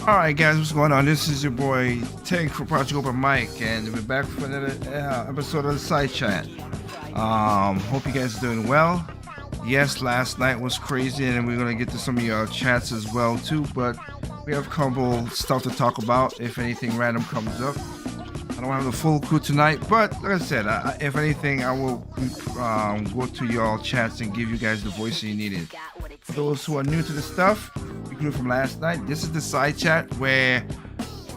All right, guys, what's going on? This is your boy Tank for Project Open Mic, and we're back for another episode of the Side Chat. Hope you guys are doing well. Yes, last night was crazy, and we're gonna get to some of your chats as well too. But we have a couple stuff to talk about. If anything random comes up, I don't have the full crew tonight, but like I said, if anything, I will go to y'all chats and give you guys the voice you needed. For those who are new to the stuff, including from last night, this is the side chat where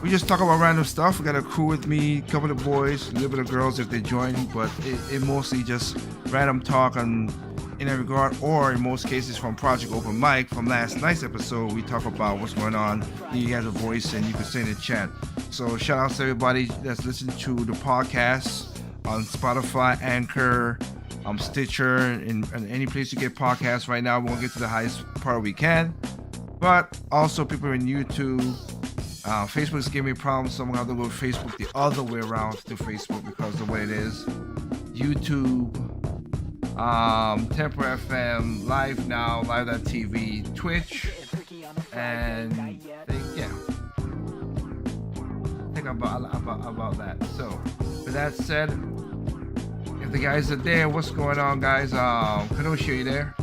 we just talk about random stuff. We got a crew with me, a couple of boys, a little bit of girls if they join, but it mostly just random talk in that regard, or in most cases from Project Open Mic from last night's episode. We talk about what's going on, you guys a voice, and you can say in the chat. So shout out to everybody that's listening to the podcast on Spotify, Anchor, Stitcher, and any place you get podcasts right now. We won't get to the highest part we can, but also people in YouTube. Facebook's giving me problems, so I'm gonna have to go to Facebook the other way around to Facebook because of the way it is. YouTube, Temper FM, Live Now, Live.tv, Twitch, and think about that. So, with that said, if the guys are there, what's going on, guys? Kanoshi, are you there?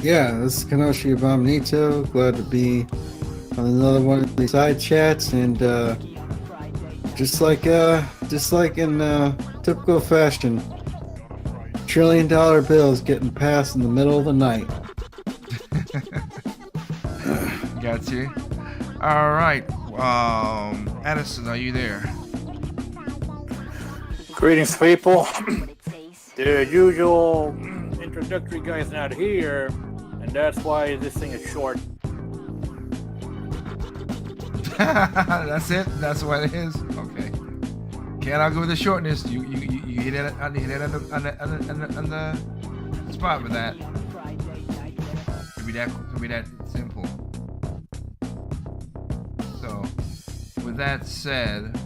Yeah, this is Kanoshi Abominito. Glad to be on another one of these side chats, and just like in typical fashion, $1 trillion bills getting passed in the middle of the night. Got you. All right. Addison, are you there? Greetings, people. The usual introductory guy's not here, and that's why this thing is short. That's it. That's what it is. Okay. Can't argue with the shortness. You hit it on the spot with that. Could be that simple. So, with that said,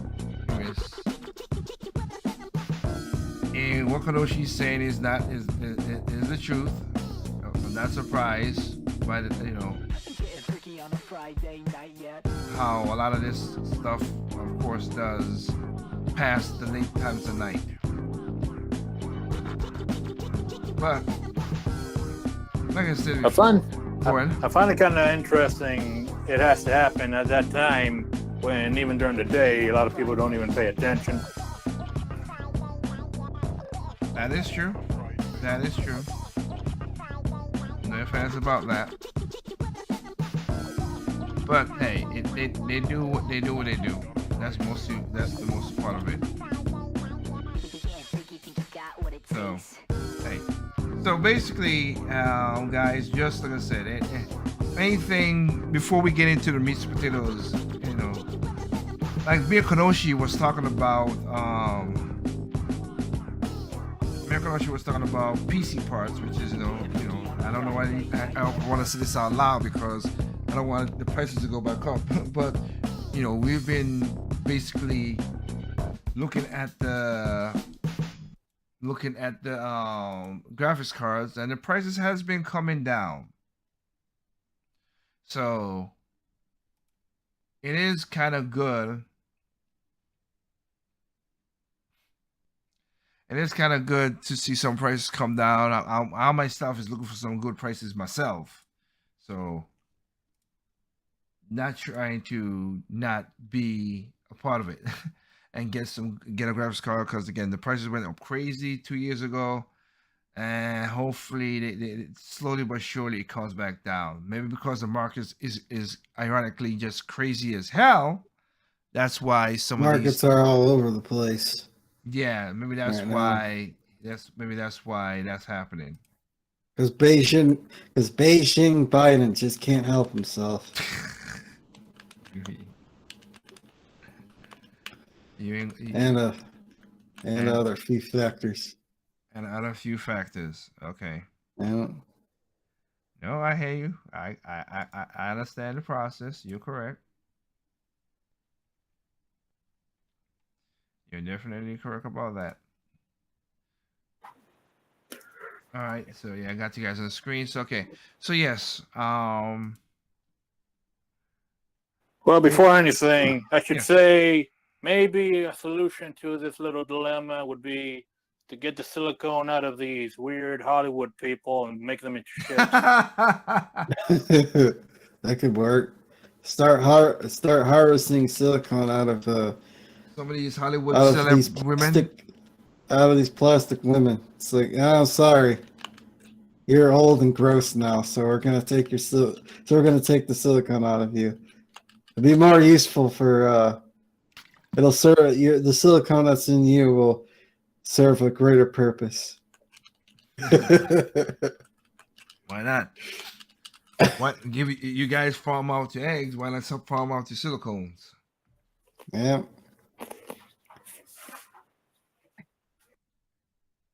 and what Kadoshi's saying is the truth. I'm not surprised by how a lot of this stuff, of course, does pass the late times of night. But like I said, I find it kind of interesting. It has to happen at that time when even during the day, a lot of people don't even pay attention. That is true. No offense about that. But hey, they do what they do. That's the most part of it. So, hey. So basically, guys, just like I said, anything before we get into the meat and potatoes, like Mia Konoshi was talking about. She was talking about PC parts, which is, I don't know why I want to say this out loud because I don't want the prices to go back up. But, we've been basically looking at the graphics cards, and the prices has been coming down. So it is kind of good. And it's kind of good to see some prices come down. I myself is looking for some good prices myself. So, not trying to not be a part of it and get a graphics card because, again, the prices went up crazy 2 years ago. And hopefully, they slowly but surely it comes back down. Maybe because the market is ironically just crazy as hell. That's why some markets are all over the place. Yeah, maybe that's why. That's why that's happening. Because Beijing Biden just can't help himself. And other few factors. And other few factors. Okay. Yeah. No, I hear you. I understand the process. You're correct. You're definitely correct about that. All right, so yeah, I got you guys on the screen. So okay, so yes, Well, before anything, I should Yeah. say maybe a solution to this little dilemma would be to get the silicone out of these weird Hollywood people and make them into ships. That could work. Start harvesting silicone out of Some of these Hollywood out of these celeb women. plastic women. It's like, oh, sorry, you're old and gross now, so we're gonna take your so we're gonna take the silicone out of you. It'll be more useful for it'll serve you. The silicone that's in you will serve a greater purpose. Why not? What give you guys farm out your eggs? Why not farm out your silicones? Yeah.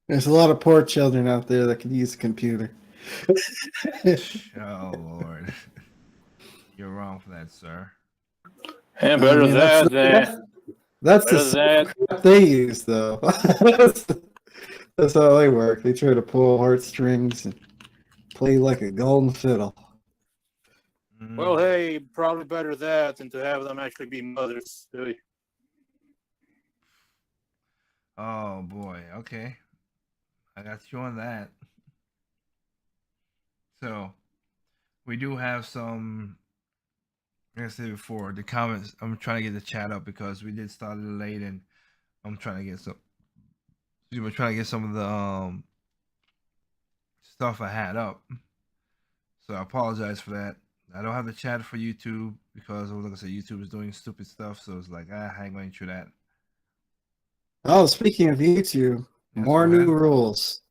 There's a lot of poor children out there that could use a computer. Oh Lord, you're wrong for that, sir. And better that than That's better the that. crap they use, though. That's how they work. They try to pull heartstrings and play like a golden fiddle. Well, hey, probably better that than to have them actually be mothers. Oh boy. Okay, I got you on that. So we do have some. Like I said before, the comments. I'm trying to get the chat up because we did start a little late, and I'm trying to get some. We're trying to get some of the stuff I had up. So I apologize for that. I don't have the chat for YouTube because, like I said, YouTube is doing stupid stuff. So it's like, I ain't going through that. Oh, speaking of YouTube, Yes, more go ahead. new rules.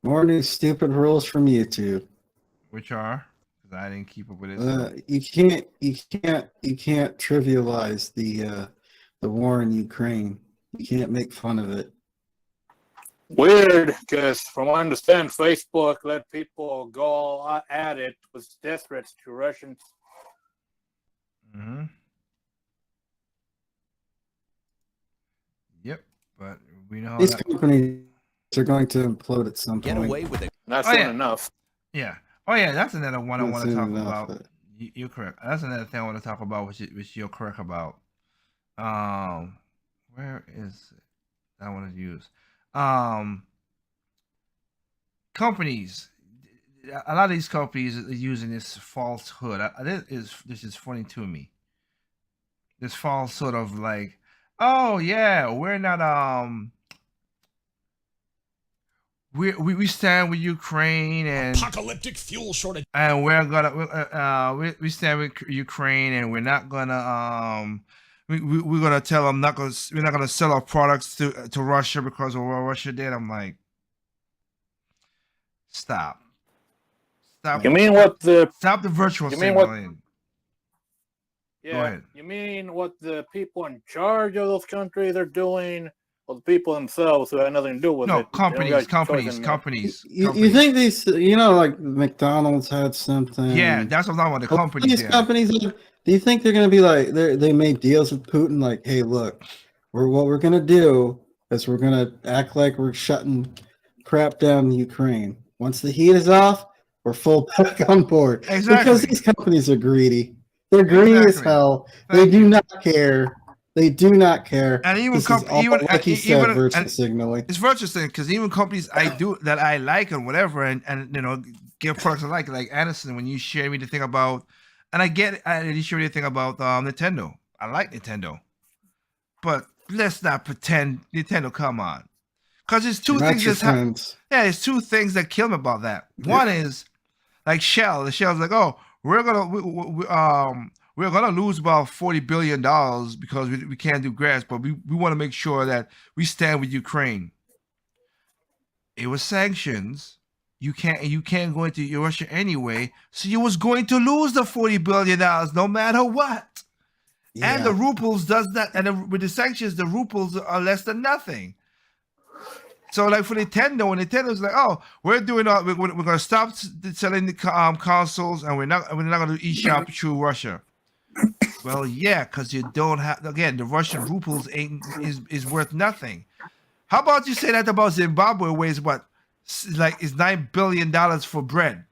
More new stupid rules from YouTube. Which are? Because I didn't keep up with it. So. You can't trivialize the war in Ukraine. You can't make fun of it. Weird, because from what I understand, Facebook let people go at it with death threats to Russians. Mm-hmm. Yep, but we know These that. companies are going to implode at some Get point. away with it. Not Oh, soon yeah. enough. Yeah. Oh yeah, that's another one I Not want to soon talk enough, about. but- You're correct. That's another thing I want to talk about, which you're correct about. Where is it? I want to use companies. A lot of these companies are using this falsehood. This is funny to me. This false sort of like, oh yeah, we're not we stand with Ukraine and Apocalyptic fuel shortage. and we're gonna we stand with Ukraine and we're not gonna we're gonna tell them we're not gonna sell our products to Russia because of what Russia did. I'm like, stop. You mean what the Stop the virtual You mean what- signaling. yeah? ahead. You mean what the people in charge of those countries are doing, or the people themselves who had nothing to do with No, it? They don't got a choice companies. You think these, like McDonald's had something? Yeah, that's what I'm talking about. The companies. These Yeah. companies, do you think they're going to be like, they made deals with Putin? Like, hey, look, what we're going to do is we're going to act like we're shutting crap down in Ukraine. Once the heat is off, we're full back on board. Exactly. Because these companies are greedy. They're greedy as Exactly. hell. Thank They do you. not care. They do not care. And even This is all, like you said, even virtual and signaling. it's virtual thing because even companies that I like and whatever and give products I like Anderson, when you share me the thing about, and I get it, and you share me the thing about Nintendo. I like Nintendo, but let's not pretend Nintendo. Come on, because there's two Not things your that's friends. there's two things that kill me about that. One is like Shell. The Shell's like, oh, we're gonna lose about $40 billion because we can't do grass, but we want to make sure that we stand with Ukraine. It was sanctions. You can't go into Russia anyway, so you was going to lose the $40 billion no matter what. And the rubles does that, and with the sanctions, the rubles are less than nothing. So, like for Nintendo, when Nintendo's like, "Oh, we're doing all, we're going to stop selling the consoles, and we're not going to eShop through Russia." Well, yeah, because you don't have, again, the Russian rubles is worth nothing. How about you say that about Zimbabwe, where it's what, like it's $9 billion for bread?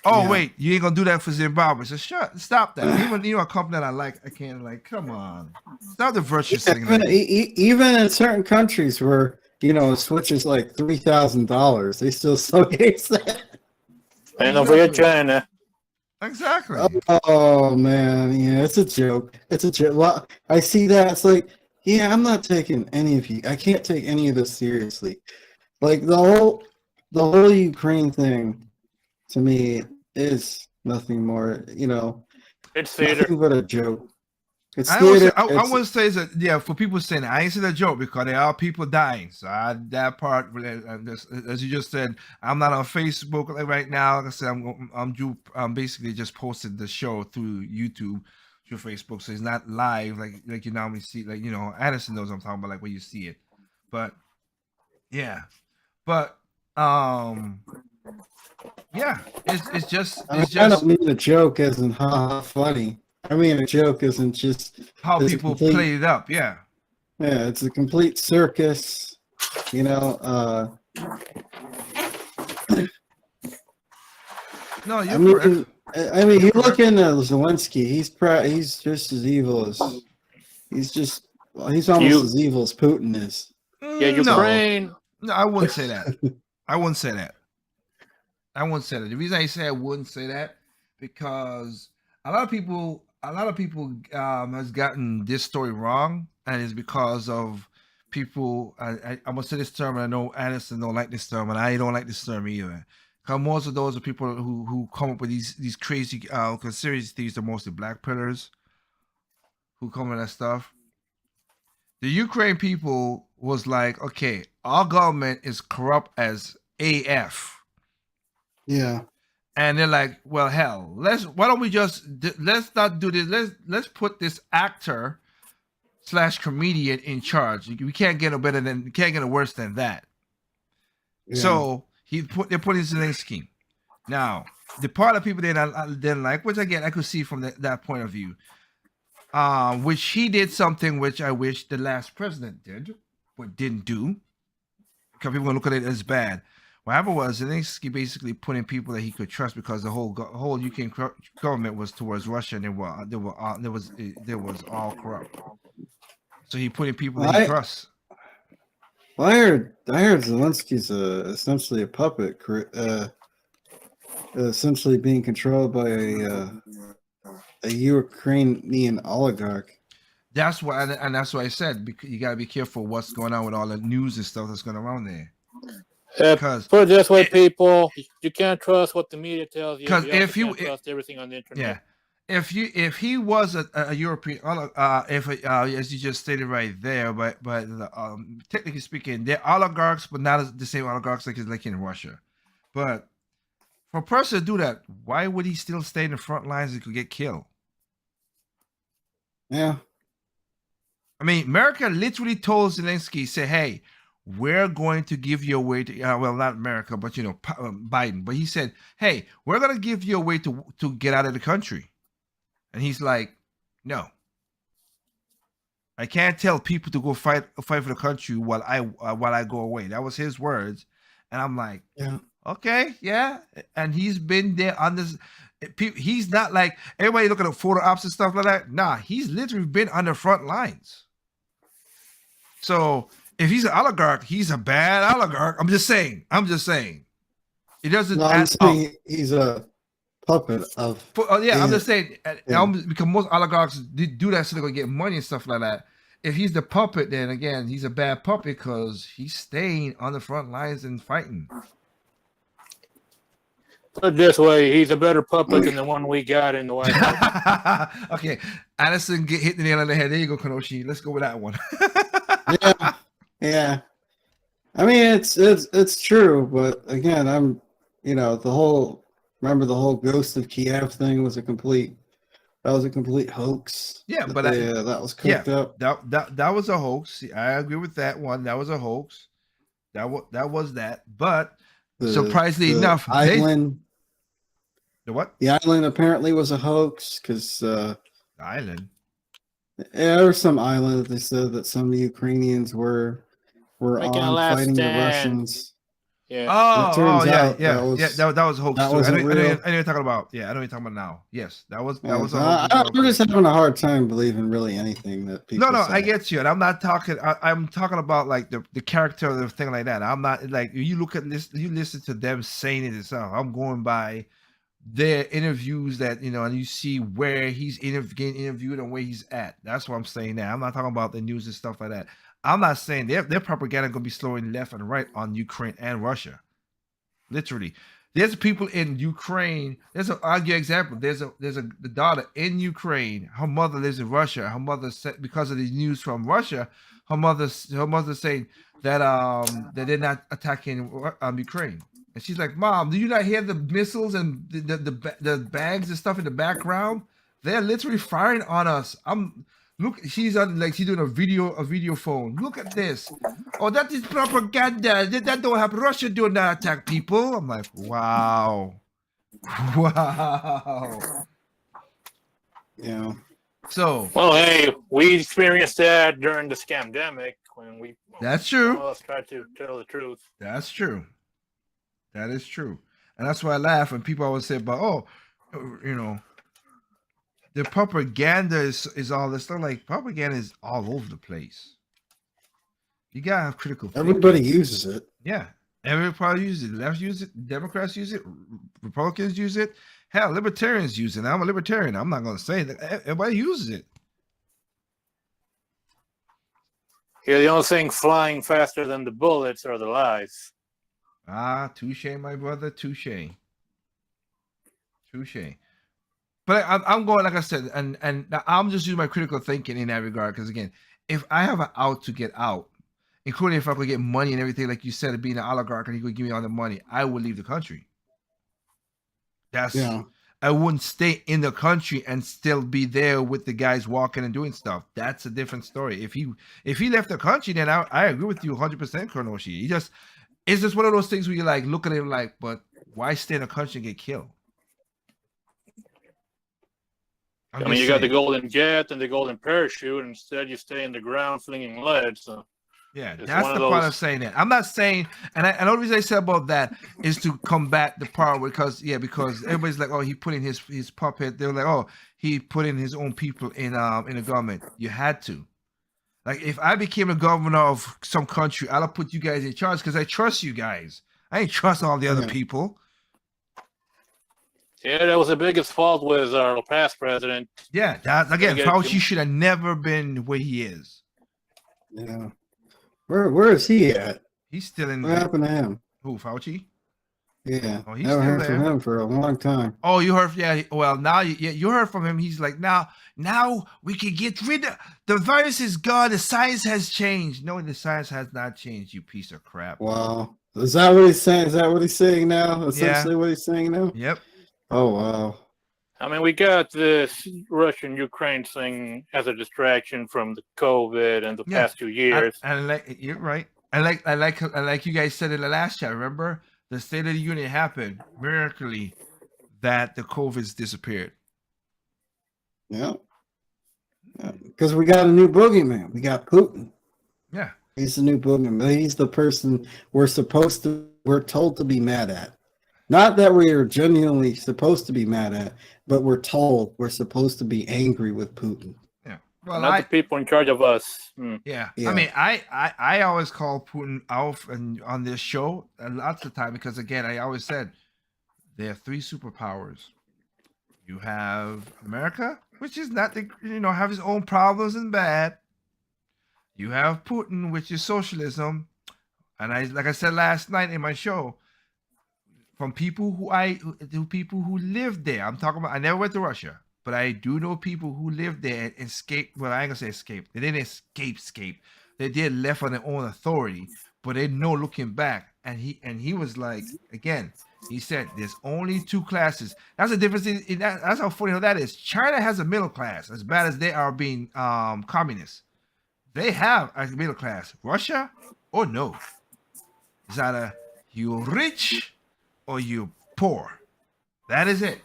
Oh Yeah. wait, you ain't gonna do that for Zimbabwe. So stop that. Even a company that I like, I can't like. Come on, stop the virtue signaling. Even in certain countries where a switch is like $3,000, they still against that. And don't forget China. Exactly. Oh man, yeah, it's a joke. It's a joke. Well, I see that. It's like, yeah, I'm not taking any of you. I can't take any of this seriously. Like the whole Ukraine thing, to me, is nothing more. It's theater. Nothing but a joke. It's I always say, theater. I want to say that, yeah, for people saying that, I ain't saying a joke because there are people dying. So that part, as you just said, I'm not on Facebook right now. Like I said, I'm basically just posted the show through YouTube, through Facebook, so it's not live like you normally see. Like Anderson knows what I'm talking about, like when you see it. But yeah, but yeah, it's just I don't mean a joke as in ha funny. I mean a joke isn't just how it's a people complete- play it up. Yeah. Yeah, it's a complete circus. No, you're I mean, correct. you look into Zelensky. He's just as evil as he's almost as evil as Putin is. Yeah, No. Ukraine. No, I wouldn't say that. I wouldn't say that. I wouldn't say that. The reason I say I wouldn't say that because a lot of people has gotten this story wrong, and it's because of people. I'm gonna say this term, and I know Anderson don't like this term, and I don't like this term either. Because most of those are people who come up with these crazy conspiracy theories are mostly black pillars who come with that stuff. The Ukraine people was like, okay, our government is corrupt as AF. Yeah. And they're like, well, hell, let's not do this. Let's put this actor / comedian in charge. We can't get no worse than that. Yeah. So they're putting Zelensky. Now, the part of people didn't like, which again I could see from that point of view, which he did something which I wish the last president did, but didn't do, because people gonna look at it as bad. What happened was Zelensky basically put in people that he could trust because the whole Ukraine government was towards Russia, and there was all corrupt. So he put in people that he trusts. Well, I heard Zelensky's essentially a puppet, essentially being controlled by a Ukrainian oligarch. That's why, and that's why I said you gotta be careful what's going on with all the news and stuff that's going around there. Because put it this way, people, you can't trust what the media tells you. Because if you can't trust everything on the internet. Yeah, if he was a European, as you just stated right there, but technically speaking, they're oligarchs, but not the same oligarchs like in Russia. But for a person to do that, why would he still stay in the front lines and could get killed? Yeah. I mean, America literally told Zelensky, say, hey, we're going to give you a way to, well, not America, but, Biden. But he said, hey, we're going to give you a way to get out of the country. And he's like, no. I can't tell people to go fight for the country while I go away. That was his words. And I'm like, yeah. Okay, yeah. And he's been there on this. He's not like everybody looking at photo ops and stuff like that. Nah, he's literally been on the front lines. So if he's an oligarch, he's a bad oligarch. I'm just saying. It doesn't. No, I'm saying he's a puppet of. I'm just saying. Yeah. Because most oligarchs do that so they're gonna get money and stuff like that. If he's the puppet, then again, he's a bad puppet because he's staying on the front lines and fighting. Put it this way, he's a better puppet than the one we got in the White House. Okay, Addison hit the nail on the head. There you go, Kanoshi. Let's go with that one. Yeah. I mean, it's true, but again, the whole Ghost of Kiev thing was a complete hoax. Yeah, but that was cooked up. That was a hoax. I agree with that one. That was a hoax. That was that. But surprisingly enough, the what? The island apparently was a hoax because the island. Yeah, there was some island that they said that some Ukrainians were on fighting the Russians. Yeah. Oh, turns yeah, out yeah, that was- yeah. That was hoax that too. wasn't I know real. what you're talking about. Yeah, I know what you're talking about now. Yes, that was Yeah, a so hoax. As well. I'm just having a hard time believing really anything that people No, say. I get you, and I'm not talking. I'm talking about like the character of the thing like that. I'm not like you look at this. You listen to them saying it itself. I'm going by their interviews that and you see where he's getting interviewed and where he's at. That's what I'm saying. Now I'm not talking about the news and stuff like that. I'm not saying their propaganda gonna be slowing left and right on Ukraine and Russia. Literally, there's people in Ukraine. I'll give you an example. There's the daughter in Ukraine. Her mother lives in Russia. Her mother said because of the news from Russia, her mother saying that that they're not attacking Ukraine. And she's like, "Mom, do you not hear the missiles and the bags and stuff in the background? They're literally firing on us." Look. She's on she's doing a video phone. Look at this. Oh, that is propaganda. That don't happen. Russia do not attack people. I'm like, wow, wow. Yeah. So, Well, hey, we experienced that during the scamdemic when that's true. some of us tried to tell the truth. That's true. That is true. And that's why I laugh when people always say about, the propaganda is all this stuff. Like, propaganda is all over the place. You gotta have critical thinking. Everybody uses it. Yeah. Everybody uses it. Left use it. Democrats use it. Republicans use it. Hell, libertarians use it. I'm a libertarian. I'm not gonna say that. Everybody uses it. Yeah, the only thing flying faster than the bullets are the lies. Ah, touche, my brother. Touche. But I'm going, like I said, and I'm just using my critical thinking in that regard. Because again, if I have an out to get out, including if I could get money and everything, like you said, being an oligarch and he could give me all the money, I would leave the country. I wouldn't stay in the country and still be there with the guys walking and doing stuff. That's a different story. If he left the country, then I agree with you 100%, Colonel Oshie. It's just one of those things where you like look at him like, but why stay in the country and get killed? I mean, you got the golden jet and the golden parachute. Instead, you stay in the ground flinging lead. So yeah, that's the part of saying that. I'm not saying, and I know the reason I said about that is to combat the part because everybody's like, oh, he put in his puppet. They were like, oh, he put in his own people in the government. You had to. Like, if I became a governor of some country, I'll put you guys in charge because I trust you guys. I ain't trust all the other people. Yeah, that was the biggest fault with our past president. Yeah, Fauci should have never been where he is. Yeah. Where is he at? He's still in. What happened to him? Who, Fauci? Yeah. Oh, he's never still heard there. from him for a long time. Oh, you heard? Yeah. Well, now you heard from him. He's like, now we can get rid of the virus is gone. The science has changed. No, the science has not changed. You piece of crap. Wow. Is that what he's saying? Is that what he's saying now? Essentially, what he's saying now? Yep. Oh wow. I mean, we got this Russian-Ukraine thing as a distraction from the COVID and the past 2 years. And like you're right. I like you guys said in the last chat. Remember, the State of the Union happened miraculously that the COVID's disappeared. Yeah. Because we got a new boogeyman. We got Putin. Yeah. He's the new boogeyman. He's the person we're told to be mad at. Not that we are genuinely supposed to be mad at, but we're told we're supposed to be angry with Putin. Yeah. Well, not the people in charge of us. Yeah. I mean, I always call Putin out on this show lots of time because again, I always said there are three superpowers. You have America, which is not have his own problems and bad. You have Putin, which is socialism, and like I said last night in my show. From people who lived there. I'm talking about. I never went to Russia, but I do know people who lived there and escaped. Well, I ain't gonna say escape. They didn't escape. They did left on their own authority, but they know looking back. And he was like, again, he said there's only two classes. That's the difference. That's how funny that is. China has a middle class as bad as they are being communists. They have a middle class. Russia, oh no, it's either you rich or you poor. That is it.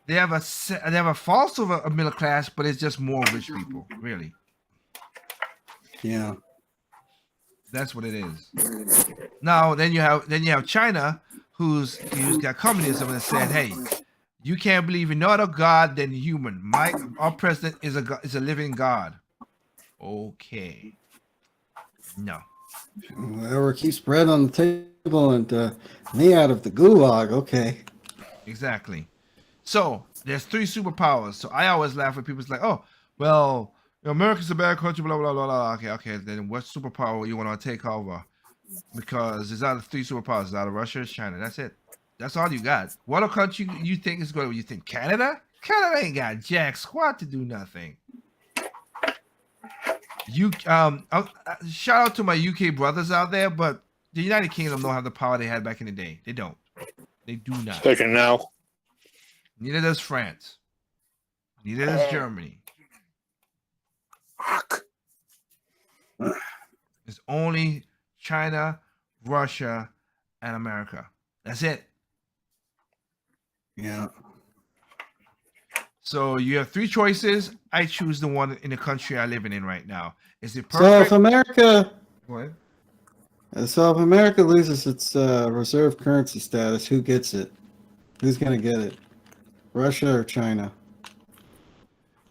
They have a false of a middle class, but it's just more rich people, really. Yeah. That's what it is. Now, then you have China, who's got communism and said, "Hey, you can't believe in no other god than human. Our president is a living god." Okay, no, Whoever keeps bread on the table and me out of the gulag. Okay. exactly. So there's three superpowers. So I always laugh when people's like, "Oh, well, America's a bad country." Blah blah blah blah. Okay. Then what superpower you want to take over? Because there's out of three superpowers. It's out of Russia, it's China. That's it. That's all you got. What other country you think is going? You think Canada? Canada ain't got jack squat to do nothing. Shout out to my UK brothers out there, but the United Kingdom don't have the power they had back in the day. They don't. They do not. Especially now. Neither does France. Neither does Germany. It's only China, Russia, and America. That's it. Yeah. So you have three choices. I choose the one in the country I live in right now. Is it So perfect? if America, What? so if America loses its reserve currency status, who gets it? Who's gonna get it? Russia or China?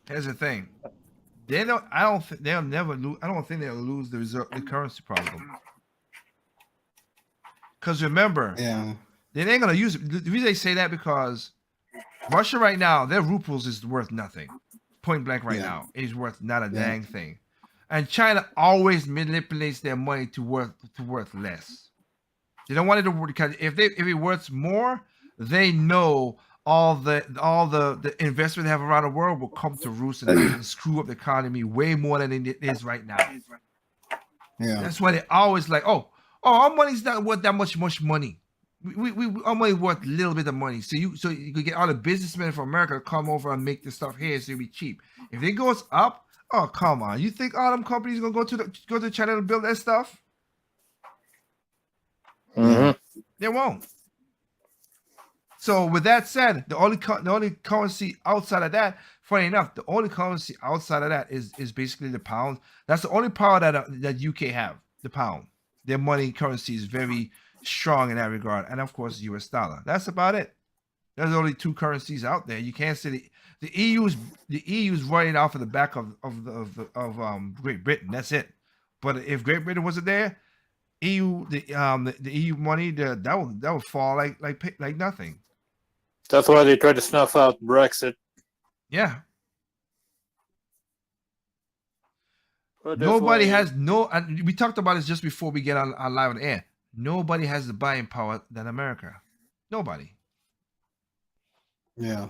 Here's the thing. They don't. I don't. They'll never lose. I don't think they'll lose the currency problem. Because remember, Yeah. they ain't gonna use it. The reason they say that because Russia right now, their rubles is worth nothing. Point blank right now, it is worth not a dang thing. And China always manipulates their money to worth less. They don't want it to work because if it worth more, they know all the investment they have around the world will come to roost and screw up the economy way more than it is right now. Yeah. That's why they always like, oh, our money's not worth that much money. We our money worth a little bit of money. So you could get all the businessmen from America to come over and make the stuff here so it'll be cheap. If it goes up, oh come on. You think all them companies gonna go to China to build that stuff? Mm-hmm. They won't. So with that said, the only currency outside of that, funny enough, the only currency outside of that is basically the pound. That's the only power that UK have, the pound. Their money currency is very strong in that regard, and of course, US dollar. That's about it. There's only two currencies out there. You can't say the EU's running off of the back of Great Britain. That's it. But if Great Britain wasn't there, the EU money that would fall like nothing. That's why they tried to snuff out Brexit. Yeah. But Nobody has and we talked about this just before we get on live on air. Nobody has the buying power than America. Nobody. Yeah.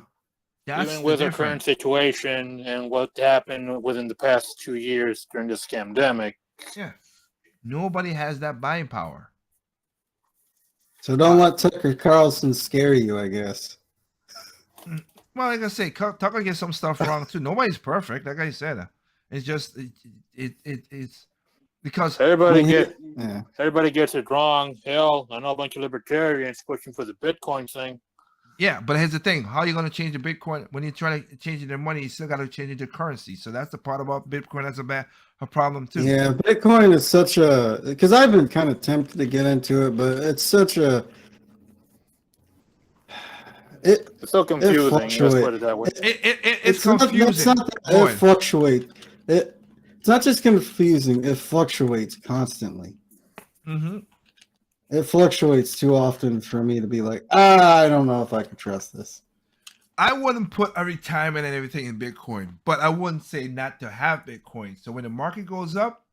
That's even with the our current situation and what happened within the past 2 years during this pandemic. Yeah. Nobody has that buying power. So don't let Tucker Carlson scare you, I guess. Well, like I say, Tucker gets some stuff wrong too. Nobody's perfect, like I said. It's just it's because everybody gets it wrong. Hell, I know a bunch of libertarians pushing for the Bitcoin thing. Yeah, but here's the thing: how are you going to change the Bitcoin when you're trying to change their money? You still got to change the currency. So that's the part about Bitcoin. That's a problem too. Yeah, Bitcoin is such a because I've been kind of tempted to get into it, but it's such a it's so confusing. Let's put it that way. It's confusing. It fluctuates. It's not just confusing. It fluctuates constantly. Mm-hmm. It fluctuates too often for me to be like, I don't know if I can trust this. I wouldn't put a retirement and everything in Bitcoin, but I wouldn't say not to have Bitcoin. So when the market goes up,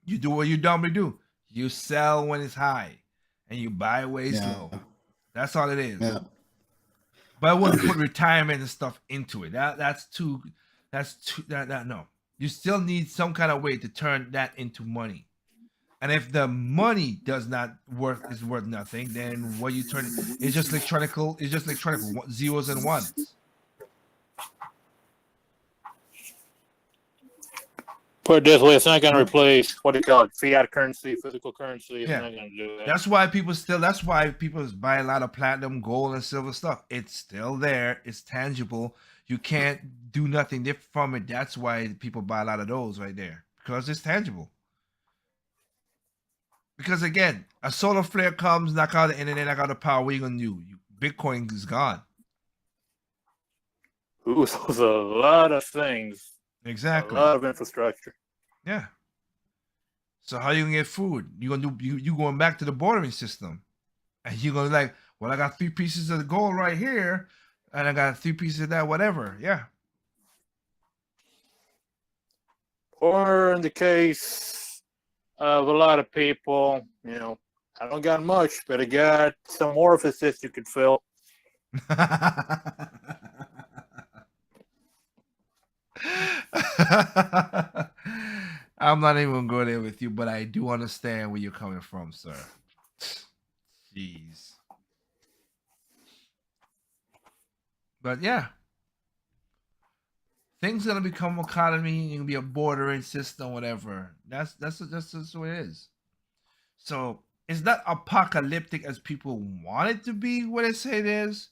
you do what you normally do. You sell when it's high, and you buy way slow. That's all it is. Yeah. But I wouldn't put retirement and stuff into it. That's too. No. You still need some kind of way to turn that into money. And if the money is worth nothing, then what you turn it's just electronic zeros and ones. Put it this way, it's not going to replace fiat currency, physical currency. It's not going to do that. That's why people buy a lot of platinum, gold, and silver stuff. It's still there. It's tangible. You can't do nothing different from it. That's why people buy a lot of those right there because it's tangible. Because again, a solar flare comes, knock out the internet, knock out the power. What are you gonna do? Bitcoin is gone. Ooh, so it's a lot of things. Exactly. A lot of infrastructure. Yeah. So how you gonna get food? You gonna do you going back to the bordering system, and you gonna like, well, I got 3 pieces of gold right here, and I got 3 pieces of that, whatever. Yeah. Or in the case of a lot of people, I don't got much, but I got some orifices you could fill. I'm not even going there with you, but I do understand where you're coming from, sir. Jeez. But yeah, things gonna become economy. You can be a bordering system, whatever. That's just what it is. So it's not apocalyptic as people want it to be. What they say it is.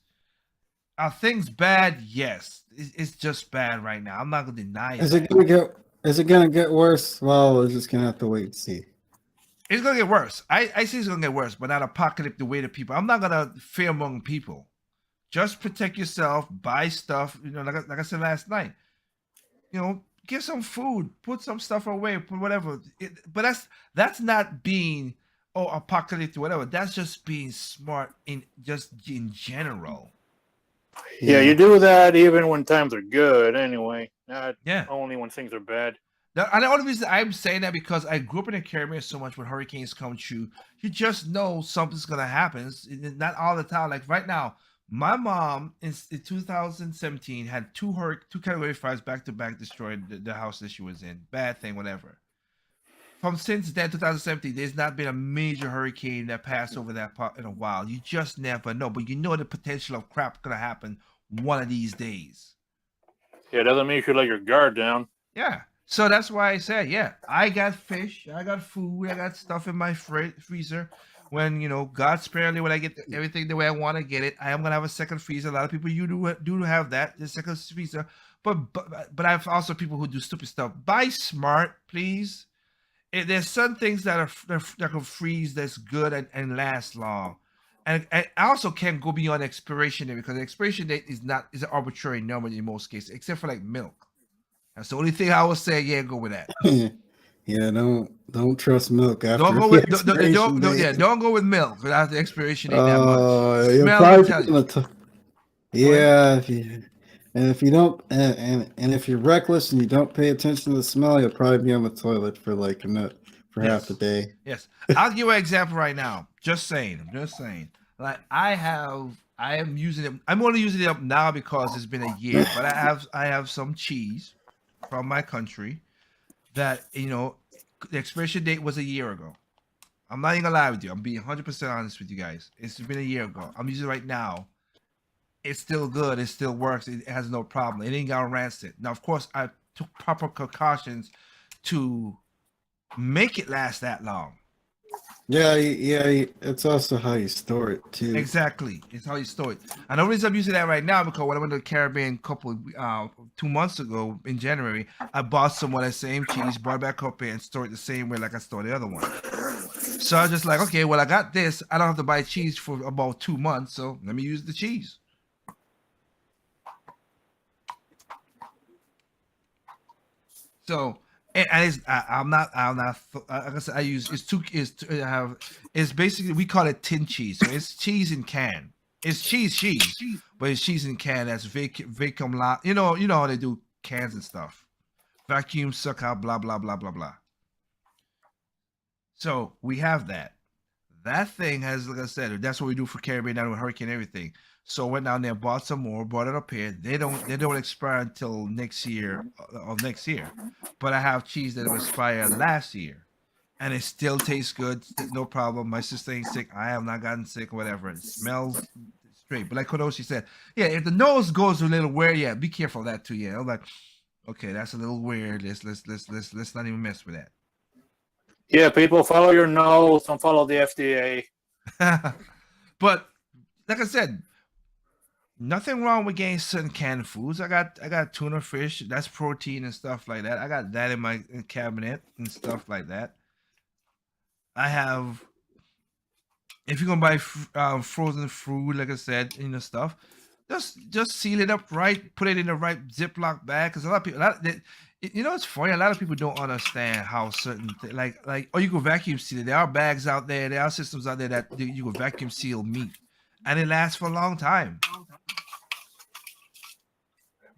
Are things bad? Yes, it's just bad right now. I'm not gonna deny it. Is it gonna get worse? Well, we're just gonna have to wait and see. It's gonna get worse. I see it's gonna get worse, but not apocalyptic the way to people. I'm not gonna fear among people. Just protect yourself. Buy stuff. Like I said last night. Get some food. Put some stuff away. Put whatever. But that's not being apocalyptic whatever. That's just being smart in general. Yeah, you do that even when times are good, anyway. Not Yeah. only when things are bad. And the only reason I'm saying that because I grew up in the Caribbean so much when hurricanes come through, you just know something's gonna happen. Not all the time. Like right now, my mom in 2017 had two Category 5s back to back destroyed the house that she was in. Bad thing, whatever. From since then, 2017, there's not been a major hurricane that passed over that part in a while. You just never know, but you know the potential of crap gonna happen one of these days. Yeah, it doesn't mean you should let your guard down. Yeah. So that's why I said, yeah, I got fish, I got food, I got stuff in my freezer. When God spare me, when I get everything the way I want to get it, I am gonna have a second freezer. A lot of people do have that, the second freezer. But I've also people who do stupid stuff. Buy smart, please. There's some things that can freeze that's good and last long. And I also can't go beyond expiration date because the expiration date is an arbitrary number in most cases, except for like milk. That's the only thing I would say. Yeah, go with that. Yeah, don't trust milk after Don't go the with expiration date. don't go with milk without the expiration date that much. Yeah, if you don't and if you're reckless and you don't pay attention to the smell, you'll probably be on the toilet for like a minute for half the day. Yes, I'll give you an example right now. Just saying. Like I am using it. I'm only using it up now because it's been a year. But I have some cheese from my country that the expiration date was a year ago. I'm not even gonna lie with you. I'm being 100% honest with you guys. It's been a year ago. I'm using it right now. It's still good. It still works. It has no problem. It ain't got rancid. Now, of course, I took proper precautions to make it last that long. Yeah. It's also how you store it too. Exactly, it's how you store it. And the reason I'm using that right now because when I went to the Caribbean 2 months ago in January, I bought some of that same cheese, brought it back up here, and stored it the same way like I stored the other one. So I was just like, okay, well I got this. I don't have to buy cheese for about 2 months, so let me use the cheese. So. And I'm not. Like I said, I use it's basically we call it tin cheese. So it's cheese in can. It's cheese, but it's cheese in can. That's vacuum lock. You know how they do cans and stuff. Vacuum suck out. Blah blah blah blah blah. So we have that. That thing has, like I said, that's what we do for Caribbean down with hurricane and everything. So went down there, bought some more, brought it up here. They don't expire until next year of next year. But I have cheese that expired last year, and it still tastes good, no problem. My sister ain't sick. I have not gotten sick, whatever. It smells straight. But like Kodoshi said, yeah, if the nose goes a little weird, yeah, be careful of that too. Yeah, I'm like, okay, that's a little weird. Let's not even mess with that. Yeah, people follow your nose, don't follow the FDA. But like I said, nothing wrong with getting certain canned foods. I got tuna fish. That's protein and stuff like that. I got that in my cabinet and stuff like that. I have. If you're gonna buy frozen food, like I said, stuff, just seal it up right, put it in the right Ziploc bag. Because a lot of people, it's funny. A lot of people don't understand how certain like oh, you go vacuum seal it. There are bags out there, there are systems out there that you go vacuum seal meat, and it lasts for a long time.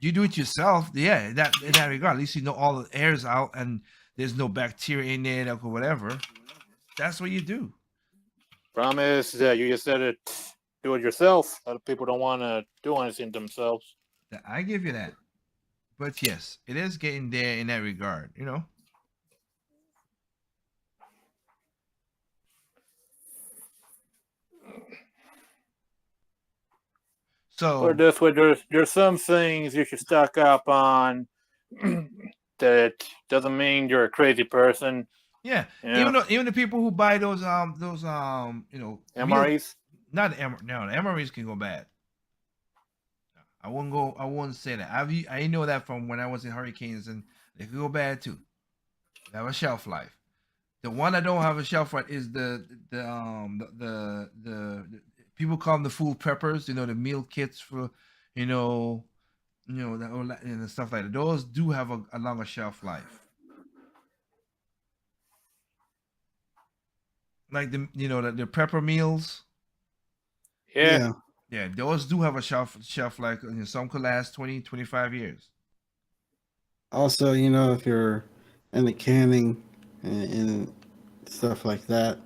You do it yourself, yeah. That in that regard, at least you know all the air's out and there's no bacteria in there or whatever. That's what you do. Promise that you just said it. Do it yourself. A lot of people don't want to do anything themselves. I give you that. But yes, it is getting there in that regard, So Put it this way: there's some things you should stock up on. That doesn't mean you're a crazy person. yeah, Yeah. even the people who buy those MREs. Not the no, the MREs can go bad. I wouldn't say that. I know that from when I was in hurricanes, and they could go bad too. They have a shelf life. The one that don't have a shelf life is the people call them the food preppers. The meal kits for and stuff like that. Those do have a longer shelf life. Like the prepper meals. Yeah. Yeah, those do have a shelf life. Some could last 20, 25 years. Also, if you're in the canning and stuff like that,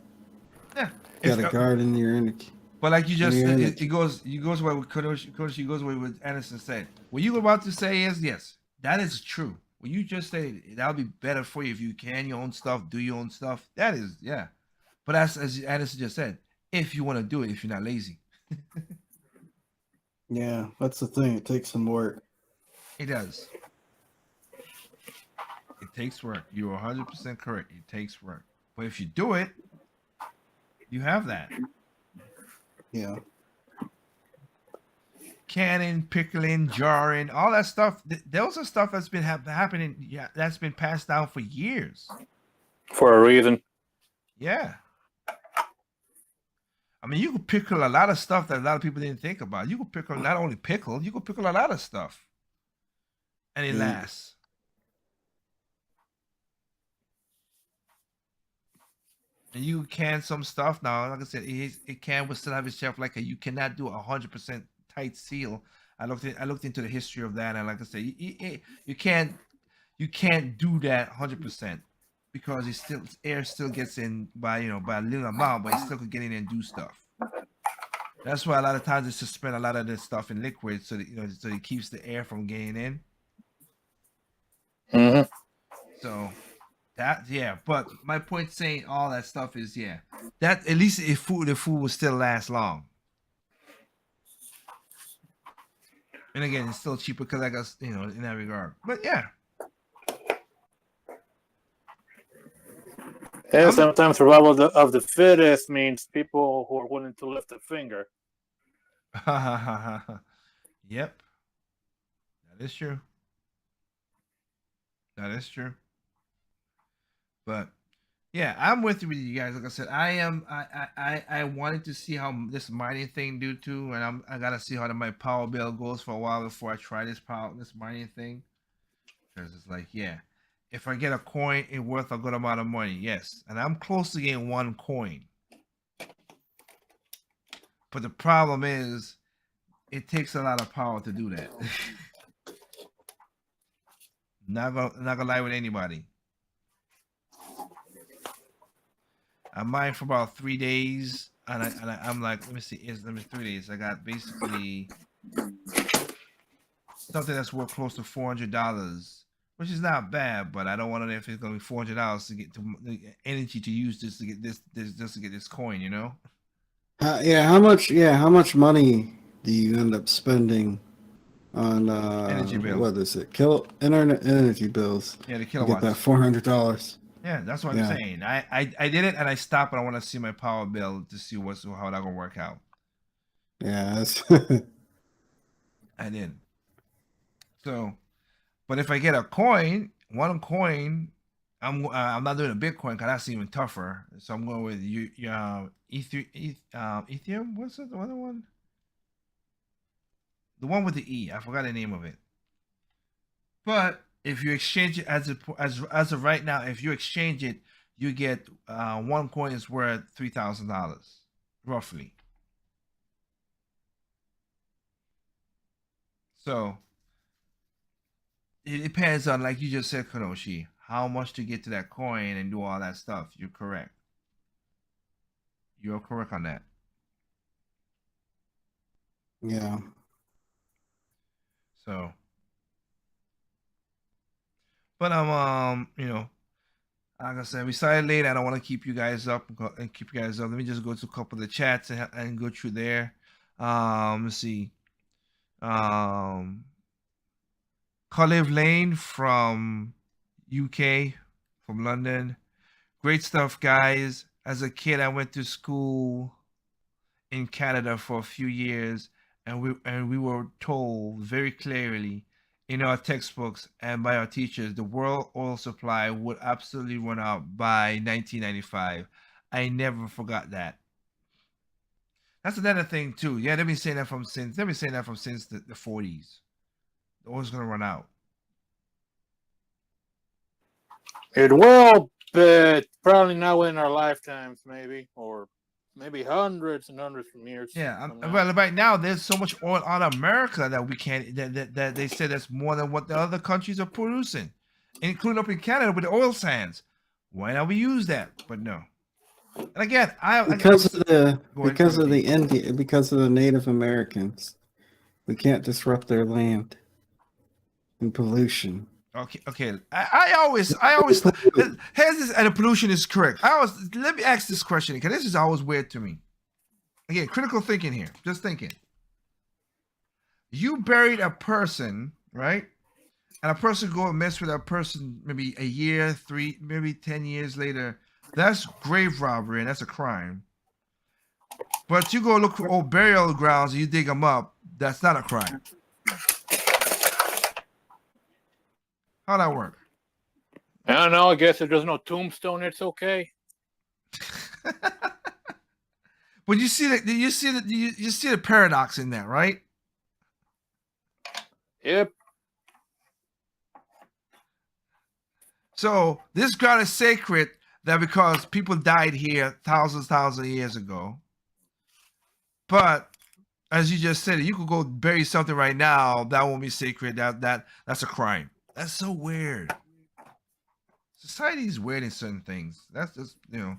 Yeah, got a garden, you're in the. But like you just said, it goes away with Kodoshi goes away with Anderson said. What you were about to say is yes, that is true. What you just said, that'll be better for you if you can your own stuff, do your own stuff. That is, yeah. But that's as Anderson just said, if you want to do it, if you're not lazy. Yeah, that's the thing. It takes some work. It does. It takes work. You're 100% correct. It takes work. But if you do it, you have that. Yeah. Canning, pickling, jarring, all that stuff. Those are stuff that's been happening. Yeah, that's been passed down for years. For a reason. Yeah. I mean, you could pickle a lot of stuff that a lot of people didn't think about. You could pickle not only pickle, you could pickle a lot of stuff, and it lasts. And you can some stuff now. Like I said, it can still have its shelf life. You cannot do 100% tight seal. I looked into the history of that, and like I said, you can't do that 100% because air still gets in by a little amount, but it still could get in and do stuff. That's why a lot of times they suspend a lot of this stuff in liquid so that so it keeps the air from getting in. Mm-hmm. So but my point saying all that stuff is that at least the food will still last long. And again, it's still cheaper because I guess in that regard. But yeah. And sometimes survival of the fittest means people who are willing to lift a finger. Yep. That is true. That is true. But yeah, I'm with you guys. Like I said, I wanted to see how this mining thing do too, and I gotta see how my power bill goes for a while before I try this mining thing. Because it's like, if I get a coin, it's worth a good amount of money. Yes, and I'm close to getting one coin. But the problem is, it takes a lot of power to do that. not gonna lie with anybody. I mined for about 3 days, and I'm like, let me see, it's 3 days. I got basically something that's worth close to $400, which is not bad, but I don't want to know if it's gonna be $400 to get to energy to use just to get this coin, How much money do you end up spending on energy bills? What is it? Internet energy bills. Yeah, the You kilowatts. get that $400. Yeah, that's what I'm saying. I did it and I stopped, and I want to see my power bill to see how that gonna work out. Yeah, that's I did. So, but if I get one coin, I'm not doing a Bitcoin because that's even tougher. So I'm going with Ethereum. What's the other one? The one with the E. I forgot the name of it. But if you exchange it as of right now, if you exchange it, you get one coin is worth $3,000, roughly. So it depends on, like you just said, Kanoshi, how much to get to that coin and do all that stuff. You're correct. You're correct on that. Yeah. So, but like I said, we started late. I don't want to keep you guys up and keep you guys up. Let me just go to a couple of the chats and go through there. Let's see. Collive Lane from UK, from London. Great stuff, guys. As a kid, I went to school in Canada for a few years, and we were told very clearly in our textbooks and by our teachers the world oil supply would absolutely run out by 1995. I never forgot that. That's another thing too. Yeah, they've been saying that from since the 40s. The oil's gonna run out. It will, but probably not in our lifetimes, maybe, or maybe hundreds and hundreds of years. Yeah, well, right now there's so much oil out of America that we can't. That they said that's more than what the other countries are producing, including up in Canada with the oil sands. Why not we use that? But no. And again, because of the Native Americans, we can't disrupt their land and pollution. Okay. I always here's this, and the pollution is correct. Let me ask this question because this is always weird to me. Again, critical thinking here. Just thinking. You buried a person, right? And a person go and mess with that person maybe a year, 3, maybe 10 years later. That's grave robbery and that's a crime. But you go look for old burial grounds and you dig them up. That's not a crime. How'd that work? I don't know. I guess if there's no tombstone, it's okay. But you see the paradox in that, right? Yep. So this ground is sacred that because people died here thousands of years ago. But as you just said, you could go bury something right now that won't be sacred. That's a crime. That's so weird. Society is weird in certain things. That's just in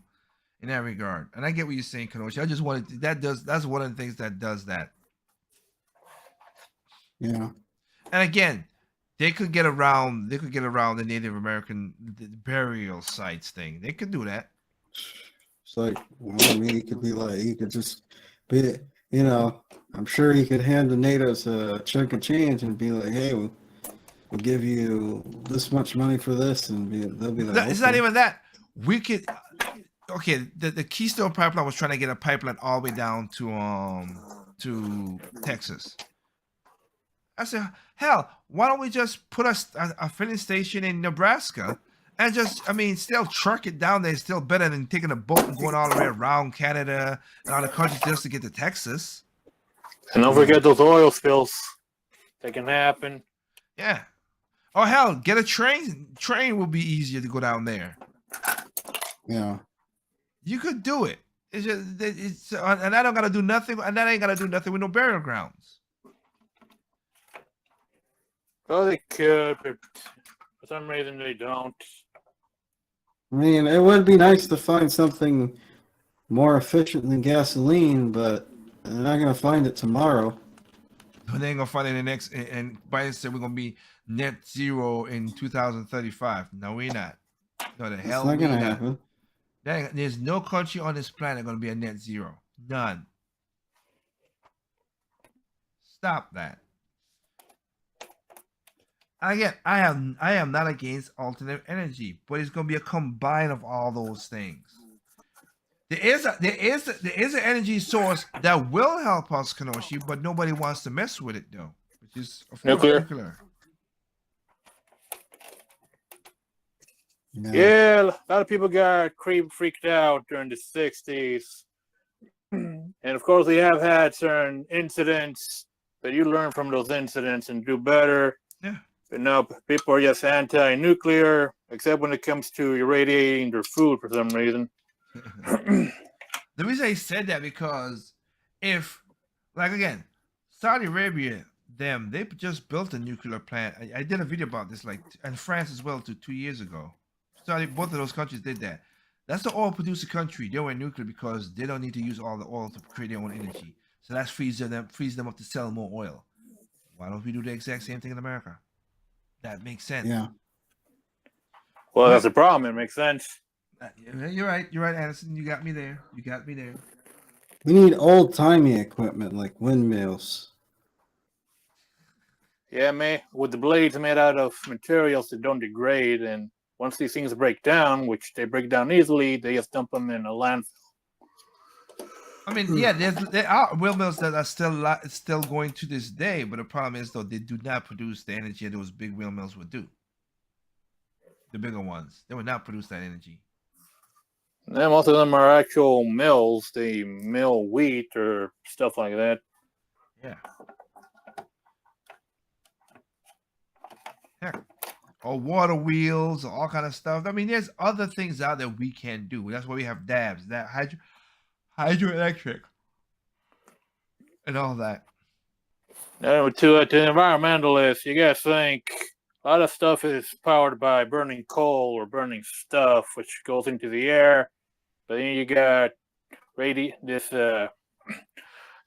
that regard. And I get what you're saying, Kanoshi. I just wanted that's one of the things that does that. Yeah. And again, they could get around the Native American burial sites thing. They could do that. It's like, he could be like, he could just be, I'm sure he could hand the natives a chunk of change and be like, hey, we'll give you this much money for this, and they'll be like, it's not even that. We could, the Keystone Pipeline was trying to get a pipeline all the way down to Texas. I said, hell, why don't we just put a filling station in Nebraska and still truck it down there? It's still better than taking a boat and going all the way around Canada and other countries just to get to Texas. And don't forget those oil spills that can happen. Yeah. Oh, hell, get a train. Train will be easier to go down there. Yeah. You could do it. And I don't got to do nothing. And that ain't got to do nothing with no burial grounds. Well, they could, but for some reason they don't. I mean, it would be nice to find something more efficient than gasoline, but they're not going to find it tomorrow. But they ain't going to find it in the next, and Biden said we're going to be net zero in 2035. No, we're not. No, the hell we're not. Happen. There's no country on this planet going to be a net zero. None. Stop that. Again, I am not against alternate energy, but it's going to be a combine of all those things. There is an energy source that will help us, Kanoshi, but nobody wants to mess with it though, which is of course nuclear. Yeah, a lot of people got freaked out during the 60s. And of course, they have had certain incidents, but you learn from those incidents and do better. Yeah. But no, people are just anti-nuclear, except when it comes to irradiating their food for some reason. The reason I said that because if, like again, Saudi Arabia, they just built a nuclear plant. I did a video about this, like, and France as well, 2 years ago. Saudi, both of those countries did that. That's the oil producer country. They went nuclear because they don't need to use all the oil to create their own energy. So that frees them up to sell more oil. Why don't we do the exact same thing in America? That makes sense. Yeah. Well, that's the problem. It makes sense. You're right. You're right, Anderson. You got me there. We need old-timey equipment like windmills. Yeah, man, with the blades made out of materials that don't degrade, and once these things break down, which they break down easily, they just dump them in a landfill. I mean, yeah, there are windmills that are still going to this day, but the problem is though they do not produce the energy those big windmills would do. The bigger ones, they would not produce that energy. And most of them are actual mills. They mill wheat or stuff like that. Yeah. Heck, or water wheels, or all kind of stuff. I mean, there's other things out there we can do. That's why we have dabs, that hydroelectric, and all that. Now, to the environmentalists, you guys think a lot of stuff is powered by burning coal or burning stuff, which goes into the air. But then you got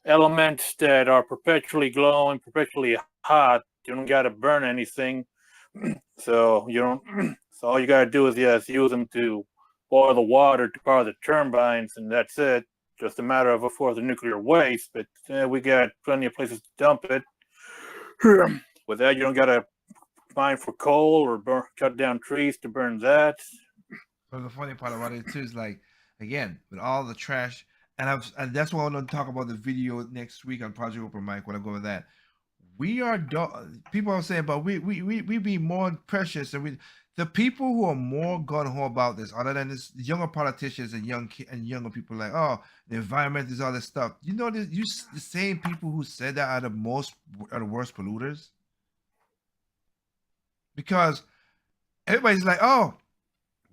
elements that are perpetually glowing, perpetually hot. You don't got to burn anything. So you don't. So all you got to do is just use them to boil the water to power the turbines, and that's it. Just a matter of course, the nuclear waste. But we got plenty of places to dump it. With that, you don't got to mine for coal or cut down trees to burn that. But the funny part about it too is, like, again, with all the trash, and that's why I want to talk about the video next week on Project Open Mic when I go over that. We are people are saying, but we be more precious, and the people who are more gun ho about this, other than this younger politicians and younger people, like, oh, the environment is all this stuff. You know, the same people who said that are the worst polluters, because everybody's like, oh,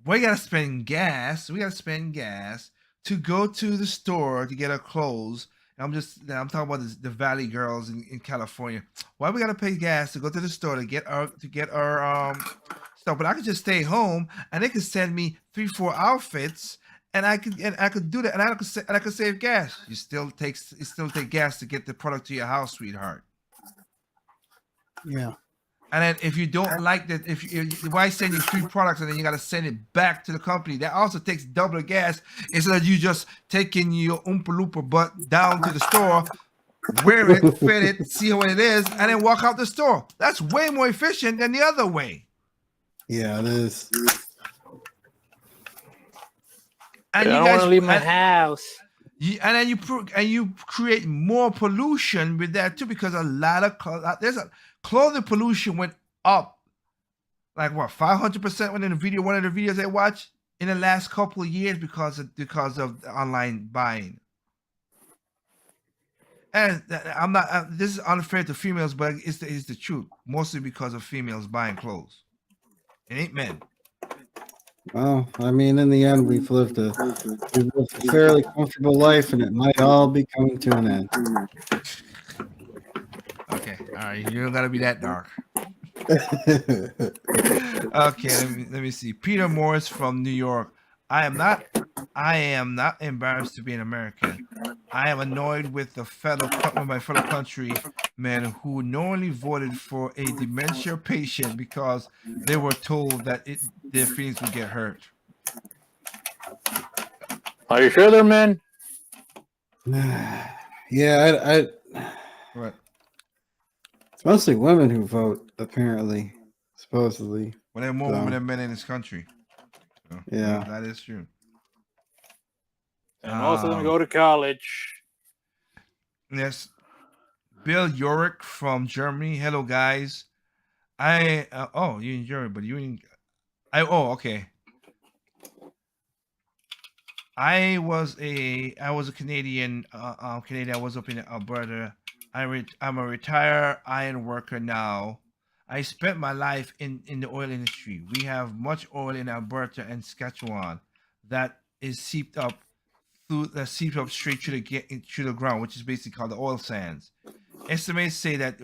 we gotta spend gas. We gotta spend gas to go to the store to get our clothes. I'm talking about the Valley girls in California. Why we gotta pay gas to go to the store to get our stuff? But I could just stay home and they could send me 3-4 outfits, and I could do that, and I could save gas. It still takes gas to get the product to your house, sweetheart. Yeah. And then if you don't like that, why send you 3 products and then you got to send it back to the company? That also takes double the gas instead of you just taking your Oompa Loompa butt down to the store, wear it, fit it, see what it is, and then walk out the store. That's way more efficient than the other way. Yeah, it is. And I don't want to leave my house. And then you create more pollution with that too, because a lot of clothing pollution went up, like what, 500% one of the videos I watched in the last couple of years because of online buying. And I'm not. This is unfair to females, but it's the truth. Mostly because of females buying clothes. It ain't men. Well, I mean, in the end, we've lived a fairly comfortable life, and it might all be coming to an end. Okay, all right. You don't gotta be that dark. Okay, let me see. Peter Morris from New York. I am not embarrassed to be an American. I am annoyed with my fellow countrymen who knowingly voted for a dementia patient because they were told that their feelings would get hurt. Are you sure they're men? Yeah, What? it's mostly women who vote, apparently, supposedly. Well, there are more women than men in this country. So, yeah, that is true. And most of them go to college. Yes. Bill Yorick from Germany. Hello, guys. You in Germany, but you in... okay. I was a Canadian. Canadian. I was up in Alberta. I'm a retired iron worker now. I spent my life in the oil industry. We have much oil in Alberta and Saskatchewan that is seeped up straight through the ground, which is basically called the oil sands. Estimates say that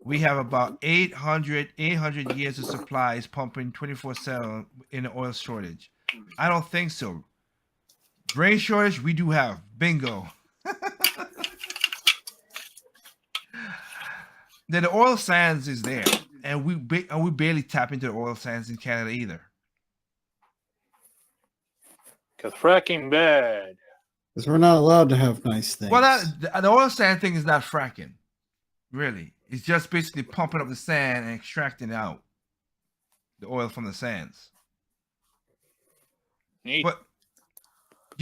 we have about 800 years of supplies pumping 24/7 in the oil shortage. I don't think so. Brain shortage, we do have. Bingo. Then the oil sands is there, and we barely tap into the oil sands in Canada either. Because fracking bad. Because we're not allowed to have nice things. Well, the oil sand thing is not fracking, really. It's just basically pumping up the sand and extracting out the oil from the sands. Neat. But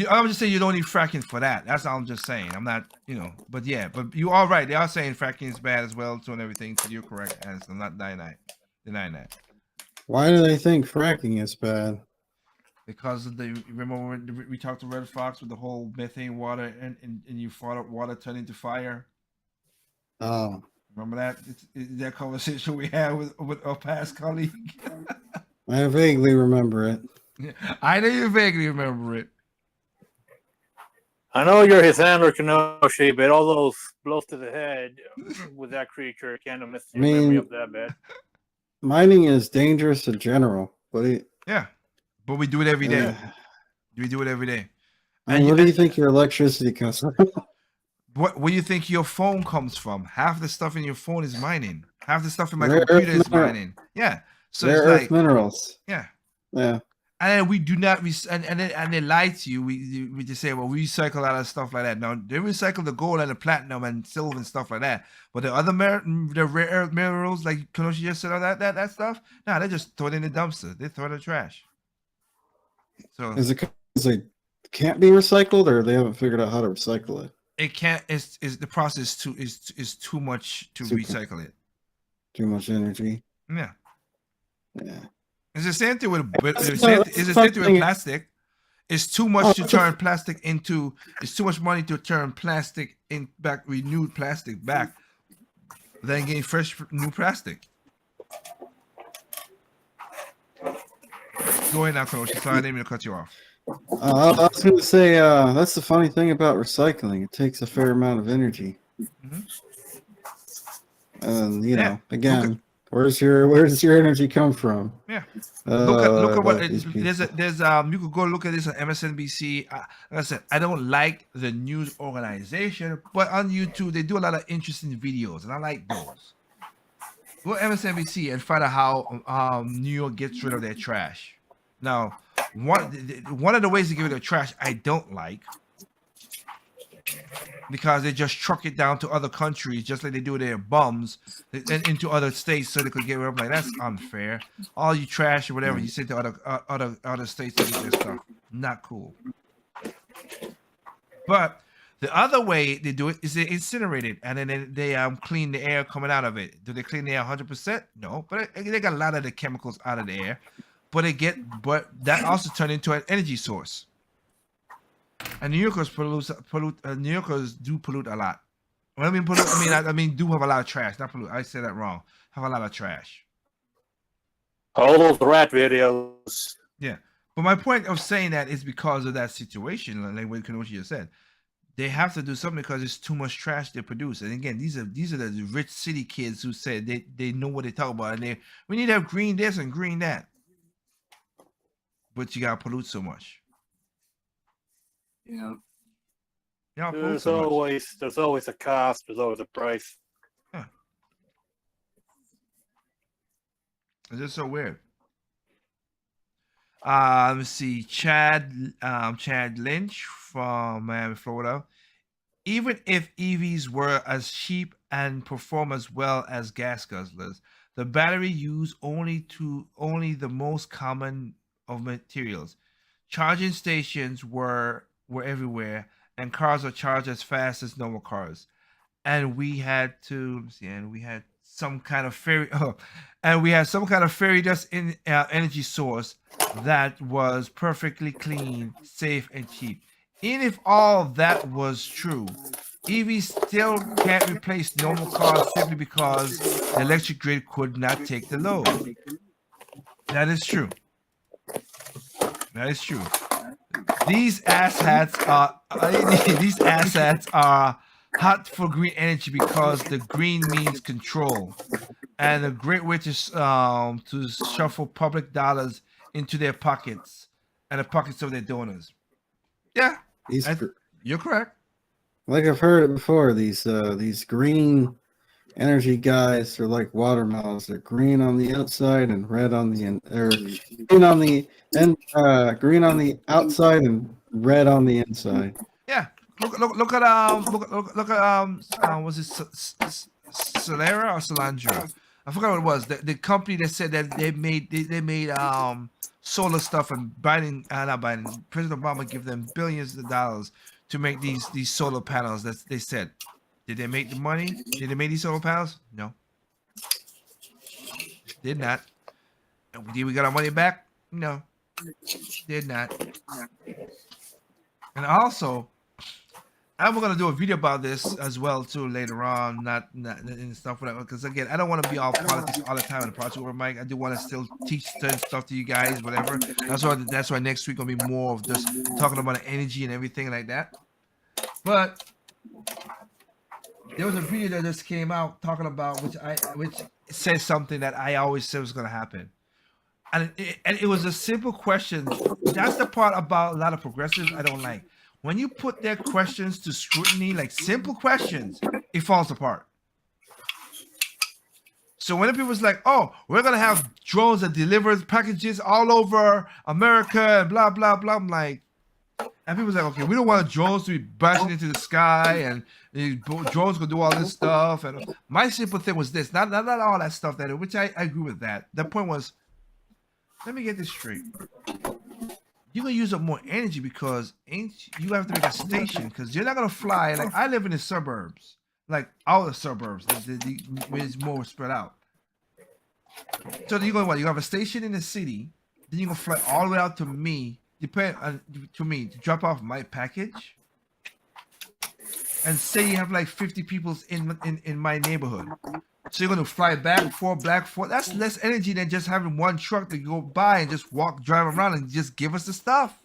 I'm just saying you don't need fracking for that. That's all I'm just saying. I'm not, but yeah, but you are right. They are saying fracking is bad as well, too, and everything. So you're correct, and I'm not denying that. Why do they think fracking is bad? Because remember when we talked to Red Fox with the whole methane water and you fought up water turned into fire. Oh, remember that? It's that conversation we had with our past colleague. I vaguely remember it. Yeah, I know you vaguely remember it. I know you're his handler, Kenoshi, but all those blows to the head with that creature kind of missed your memory of that bad. Mining is dangerous in general, but yeah, but we do it every day. We do it every day. And where do you think your electricity comes from? Where do you think your phone comes from? Half the stuff in your phone is mining. Half the stuff in my computer is mining. Yeah. So rare earth minerals. Yeah. Yeah. And then we do not and they lie to you. We just say, well, we recycle a lot of stuff like that. No, they recycle the gold and the platinum and silver and stuff like that. But the other the rare earth minerals, like Kenoshi just said, all that stuff, no, they just throw it in the dumpster. They throw it in the trash. So is it because they can't be recycled, or they haven't figured out how to recycle it? It can't. Is the process is too much to recycle it. Too much energy. Yeah. Yeah. It's the same thing with plastic. It's too much to turn plastic into. It's too much money to turn plastic renewed plastic back, than getting fresh new plastic. Go ahead now, Coach. Sorry, I didn't mean to cut you off. I was going to say that's the funny thing about recycling. It takes a fair amount of energy. Mm-hmm. And again. Where's your energy come from? Yeah. Look at what there's you could go look at this on MSNBC. Like I said, I don't like the news organization, but on YouTube they do a lot of interesting videos, and I like those. Go to MSNBC and find out how New York gets rid of their trash. Now, one of the ways to get rid of trash I don't like, because they just truck it down to other countries, just like they do their bums, and into other states, so they could get rid of. Like, that's unfair. All you trash or whatever you send to other states to get their stuff. Not cool. But the other way they do it is they incinerate it, and then they clean the air coming out of it. Do they clean the air 100%? No, but they got a lot of the chemicals out of the air. But that also turned into an energy source. And New Yorkers New Yorkers do pollute a lot. When I mean pollute, I mean do have a lot of trash. Not pollute. I said that wrong. Have a lot of trash. All those rat videos. Yeah, but my point of saying that is because of that situation, like what Kenoshi just said. They have to do something because it's too much trash they produce. And again, these are the rich city kids who said they know what they talk about, and we need to have green this and green that. But you gotta pollute so much. Yeah. There's always a cost. There's always a price. Yeah. It's just so weird. Let's see. Chad Lynch from Miami, Florida. Even if EVs were as cheap and perform as well as gas guzzlers, the battery used only the most common of materials. Charging stations were everywhere, and cars are charged as fast as normal cars. And we had to some kind of fairy, and we had some kind of fairy dust in energy source that was perfectly clean, safe, and cheap. Even if all that was true, EVs still can't replace normal cars simply because the electric grid could not take the load. That is true. That is true. These asshats are these asshats are hot for green energy because the green means control, and a great way to shuffle public dollars into their pockets and the pockets of their donors. Yeah, These, you're correct. like I've heard it before, these green energy guys are like watermelons. They're green on the outside and red on the or green on the green on the outside and red on the inside. Yeah, look at was it Solera or Solandra? I forgot what it was. The company that said that they made solar stuff, and Biden, not Biden, President Obama gave them billions of dollars to make these solar panels. That they said. Did they make the money? Did they make these solar panels? No, did not. Did we get our money back? No, did not. And also, I'm gonna do a video about this as well too later on, not and stuff like that, because again, I don't want to be all politics all the time in the project over Mike. I do want to still teach certain stuff to you guys, whatever. That's why next week gonna be more of just talking about energy and everything like that. But there was a video that just came out talking about which says something that I always said was gonna happen. And it was a simple question. That's the part about a lot of progressives I don't like. When you put their questions to scrutiny, like simple questions, it falls apart. So when people's like, "Oh, we're gonna have drones that deliver packages all over America and blah blah blah," I'm like, and people's like, "Okay, we don't want drones to be bashing into the sky and drones gonna do all this stuff." And my simple thing was this: not all that stuff which I agree with that. The point was, let me get this straight. You're gonna use up more energy because you have to make a station, because you're not gonna fly. Like, I live in the suburbs, like all the suburbs, where it's more spread out. So you're going, what? You have a station in the city, then you're gonna fly all the way out to me, to drop off my package. And say you have like 50 people in my neighborhood. So you're gonna fly back forth. That's less energy than just having one truck to go by and just drive around and just give us the stuff.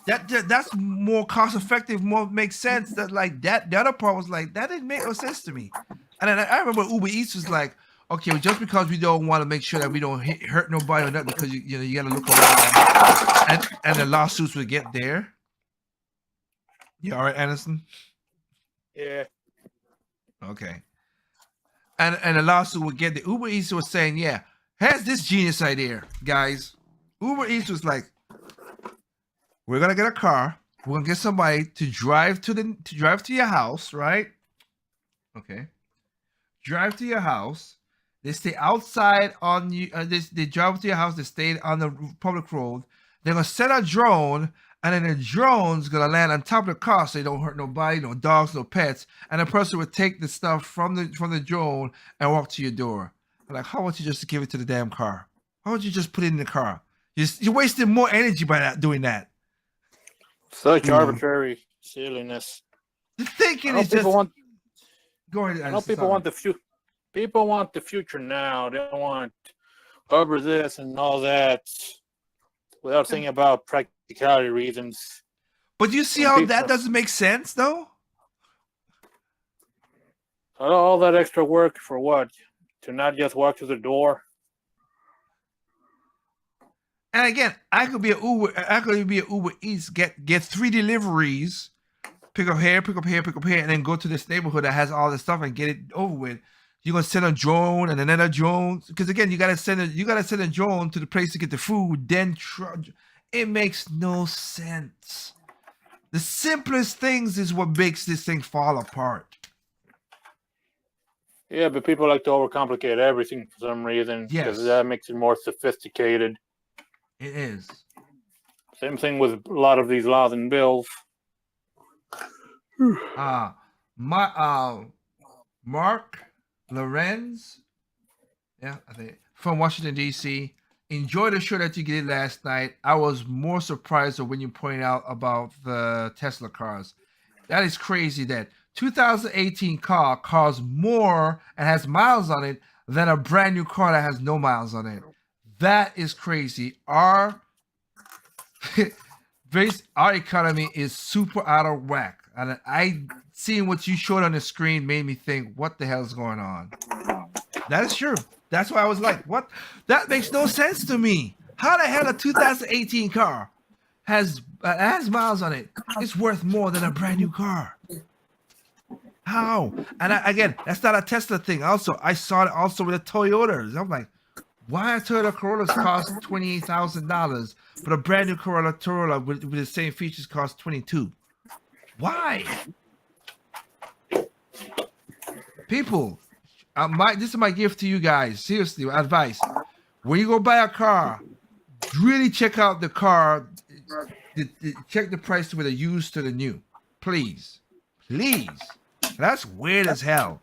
That's more cost effective, more makes sense. That like that. The other part was like, that didn't make no sense to me. And then I remember Uber Eats was like, okay, well, just because we don't want to make sure that we don't hurt nobody or nothing, because you gotta look around, and the lawsuits would get there. You all right, Anderson? Yeah. Okay. And the lawsuit would get the Uber Eats was saying, yeah, here's this genius idea, guys. Uber Eats was like, we're gonna get a car, we're gonna get somebody to drive to your house, right? Okay. Drive to your house. They stay outside on you. They drive to your house. They stay on the public road. They're gonna send a drone, and then the drone's gonna land on top of the car so they don't hurt nobody, no dogs, no pets. And the person would take the stuff from the drone and walk to your door. I'm like, how about you just give it to the damn car? Why would you just put it in the car? You're wasting more energy by doing that. Such arbitrary silliness. The thinking is just. Go ahead. I know people want the future. People want the future now. They don't want over this and all that, without thinking about practicality reasons. But you see how that doesn't make sense, though? All that extra work for what? To not just walk to the door? And again, I could be an Uber Eats, get 3 deliveries, pick up here, and then go to this neighborhood that has all this stuff and get it over with. You're gonna send a drone and another drone, because again, you gotta send a drone to the place to get the food. Then it makes no sense. The simplest things is what makes this thing fall apart. Yeah, but people like to overcomplicate everything for some reason, because that makes it more sophisticated. It is. Same thing with a lot of these laws and bills. Mark Lorenz, yeah, I think from Washington D.C. Enjoy the show that you did last night. I was more surprised when you pointed out about the Tesla cars. That is crazy. That 2018 car costs more and has miles on it than a brand new car that has no miles on it. That is crazy. Our economy is super out of whack. And I seeing what you showed on the screen made me think, what the hell is going on? That is true. That's why I was like, what? That makes no sense to me. How the hell a 2018 car has miles on it? It's worth more than a brand new car. How? And again, that's not a Tesla thing. Also, I saw it also with the Toyotas. I'm like, why are Toyota Corollas cost $28,000, but a brand new Corolla with the same features cost $22,000? Why? People, this is my gift to you guys. Seriously, advice: when you go buy a car, really check out the car. Check the price with the used to the new, please. That's weird as hell.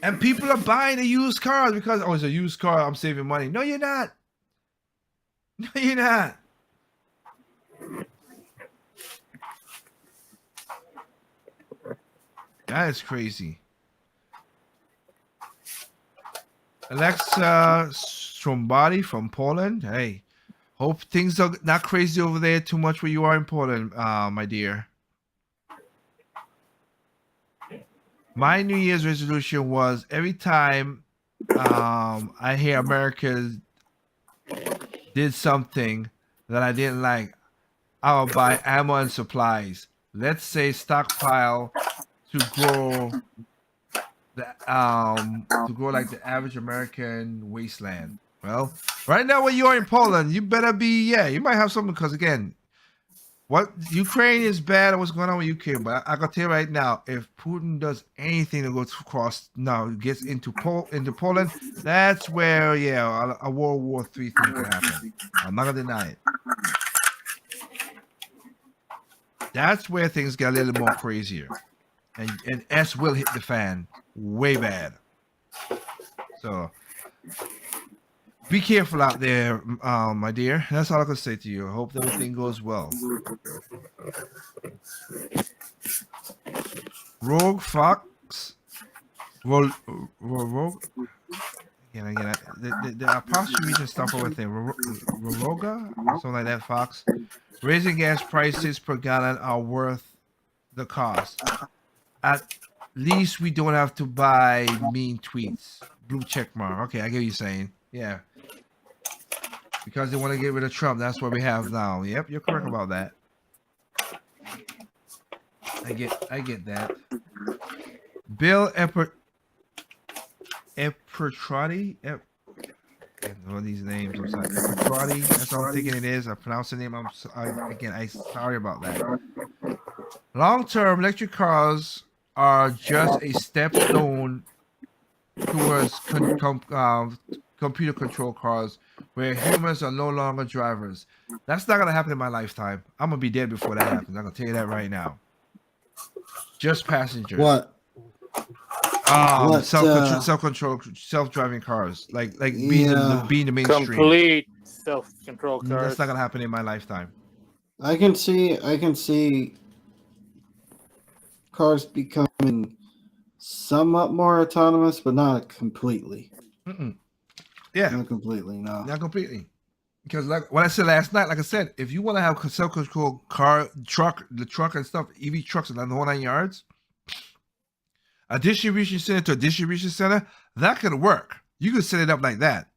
And people are buying the used cars because, oh, it's a used car, I'm saving money. No, you're not. No, you're not. That is crazy. Alexa Strombody from Poland. Hey, hope things are not crazy over there too much where you are in Poland, my dear. My New Year's resolution was every time I hear America did something that I didn't like, I'll buy ammo and supplies. Let's say stockpile to grow like the average American wasteland. Well, right now when you are in Poland, you better be, you might have something, because again, what Ukraine is bad and what's going on with Ukraine, but I can tell you right now, if Putin does anything to go across now, gets into Poland, that's where a World War III thing could happen. I'm not gonna deny it. That's where things get a little more crazier, and S will hit the fan way bad. So be careful out there, my dear. That's all I can say to you. I hope everything goes well. Rogue Fox. Rogue. Again, the apostrophe and stuff over there. Roga? Something like that, Fox. Raising gas prices per gallon are worth the cost. At least we don't have to buy mean tweets. Blue check mark. Okay, I get what you're saying. Yeah. Because they want to get rid of Trump. That's what we have now. Yep, you're correct about that. I get that. Bill Epertrati. All these names. I'm sorry. Epertrati. That's all I'm thinking it is. I pronounce the name. I'm sorry about that. Long-term electric cars are just a stone towards computer control cars where humans are no longer drivers. That's not gonna happen in my lifetime. I'm gonna be dead before that happens. I'm gonna tell you that right now. Just passengers. What? Self-control, self-driving cars, like being the mainstream. Complete self-control cars. That's not gonna happen in my lifetime. I can see cars becoming somewhat more autonomous, but not completely. Yeah, not completely. No, not completely. Because like what I said last night, like I said, if you want to have self-control truck and stuff, EV trucks and the whole 9 yards, a distribution center to a distribution center, that could work. You could set it up like that.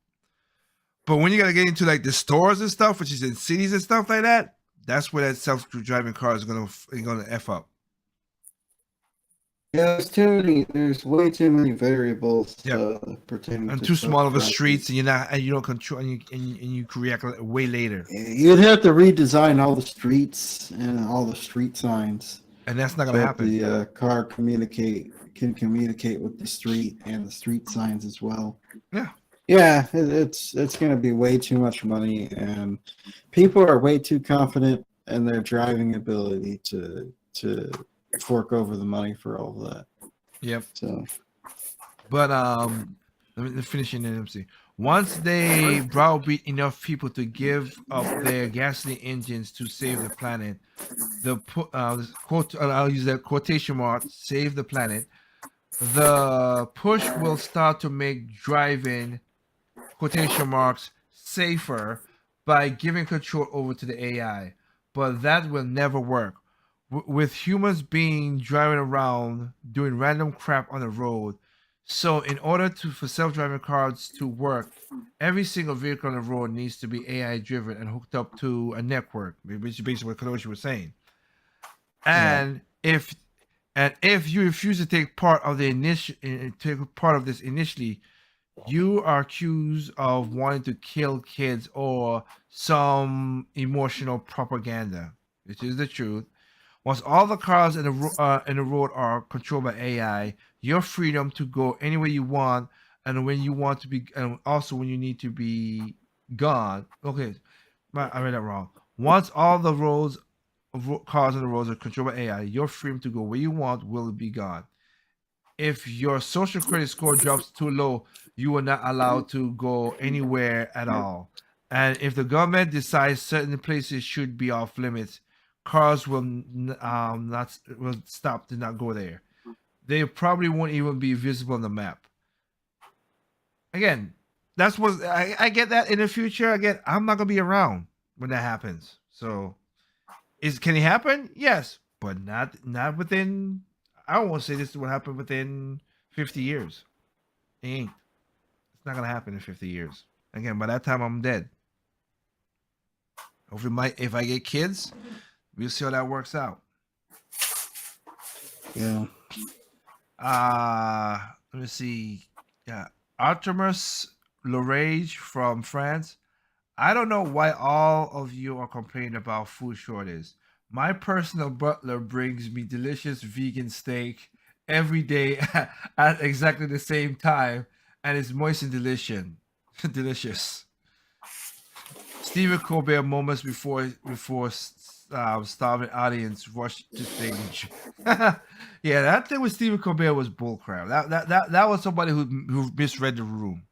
But when you gotta get into like the stores and stuff, which is in cities and stuff like that, that's where that self-driving car is gonna F up. Yeah, there's way too many variables pertaining and to too small of a streets, and you don't control, and you react way later. You'd have to redesign all the streets and all the street signs, and that's not gonna happen. The car can communicate with the street and the street signs as well. It's gonna be way too much money, and people are way too confident and their driving ability to fork over the money for all of that. Yep. So, But let me finish in MC. Once they browbeat enough people to give up their gasoline engines to save the planet, quote, I'll use that quotation mark, save the planet. The push will start to make driving, quotation marks, safer by giving control over to the AI. But that will never work. With humans being driving around doing random crap on the road. So in order for self-driving cars to work, every single vehicle on the road needs to be AI driven and hooked up to a network, which is basically what Kaloshi was saying. And if you refuse to take part of the this initially, you are accused of wanting to kill kids or some emotional propaganda, which is the truth. Once all the cars in the road are controlled by AI, your freedom to go anywhere you want and when you want to be, and also when you need to be gone. Okay, I read that wrong. Once all the cars on the roads are controlled by AI, your freedom to go where you want will be gone. If your social credit score drops too low, you are not allowed to go anywhere at all. And if the government decides certain places should be off limits, cars will stop to not go there. They probably won't even be visible on the map. Again, that's what I get that in the future. Again, I'm not gonna be around when that happens. So, can it happen? Yes, but not within. I won't say this is what happened within 50 years. It ain't. It's not gonna happen in 50 years. Again, by that time I'm dead. Hopefully, if I get kids, we'll see how that works out. yeah. Let me see. Yeah, Artemis Lorage from France. I don't know why all of you are complaining about food shortage. My personal butler brings me delicious vegan steak every day at exactly the same time, and it's moist and delicious. Stephen Colbert moments before starving audience rushed to stage. Yeah, that thing with Stephen Colbert was bullcrap. That was somebody who misread the room.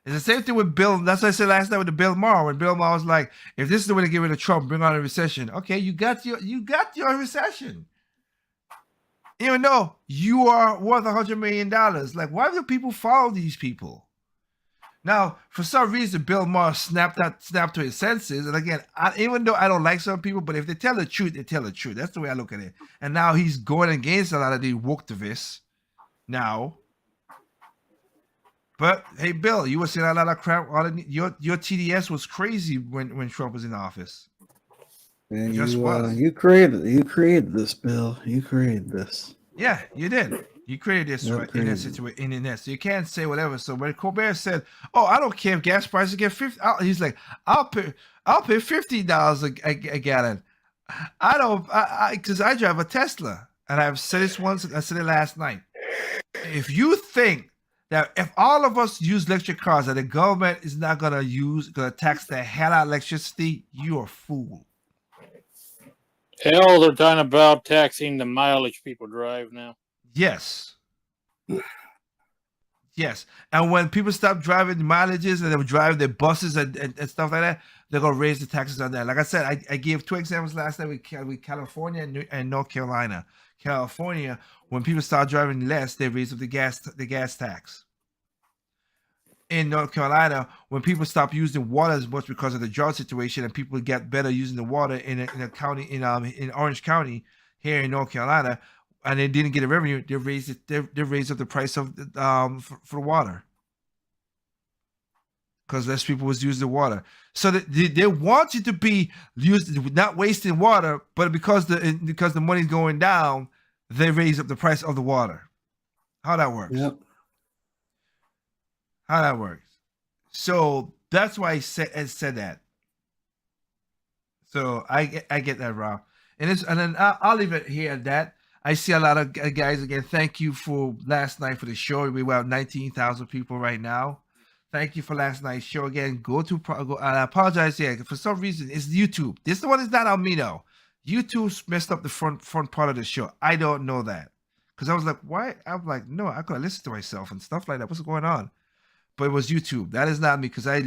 It's the same thing with Bill. That's what I said last night with the Bill Maher. When Bill Maher was like, "If this is the way to get rid of Trump, bring on a recession." Okay, you got your recession. Even though you are worth $100 million, like why do people follow these people? Now, for some reason, Bill Maher snapped to his senses. And again, even though I don't like some people, but if they tell the truth, they tell the truth. That's the way I look at it. And now he's going against a lot of the woke-activists now. But hey, Bill, you were saying a lot of crap. Your TDS was crazy when Trump was in office. And you created this, Bill. You created this. Yeah, you did. You created this in that situation. In that, so you can't say whatever. So when Colbert said, "Oh, I don't care if gas prices get 50," he's like, "I'll pay $50 a gallon." I don't, because I drive a Tesla, and I've said this once. I said it last night. If you think that if all of us use electric cars, that the government is not gonna tax the hell out of electricity, you're a fool. Hell, they're talking about taxing the mileage people drive now. Yes. Yes. And when people stop driving mileages and they drive their buses and stuff like that, they're going to raise the taxes on that. Like I said, I gave 2 examples last night with California and North Carolina. California, when people start driving less, they raise up the gas tax. In North Carolina, when people stop using water as much because of the drought situation and people get better using the water in a county in Orange County here in North Carolina, and they didn't get a revenue, they raised up the price of for water because less people was using the water. So they want you to be used, not wasting water, but because the money's going down, they raise up the price of the water. How that works? Yep. How that works? So that's why I said that. So I get that, Rob. And then I'll leave it here at that. I see a lot of guys again. Thank you for last night for the show. We were at 19,000 people right now. Thank you for last night's show again. I apologize. Yeah, for some reason it's YouTube. This one is not on me though. YouTube messed up the front part of the show. I don't know that because I was like, why? I'm like, no, I could listen to myself and stuff like that. What's going on? But it was YouTube. That is not me because I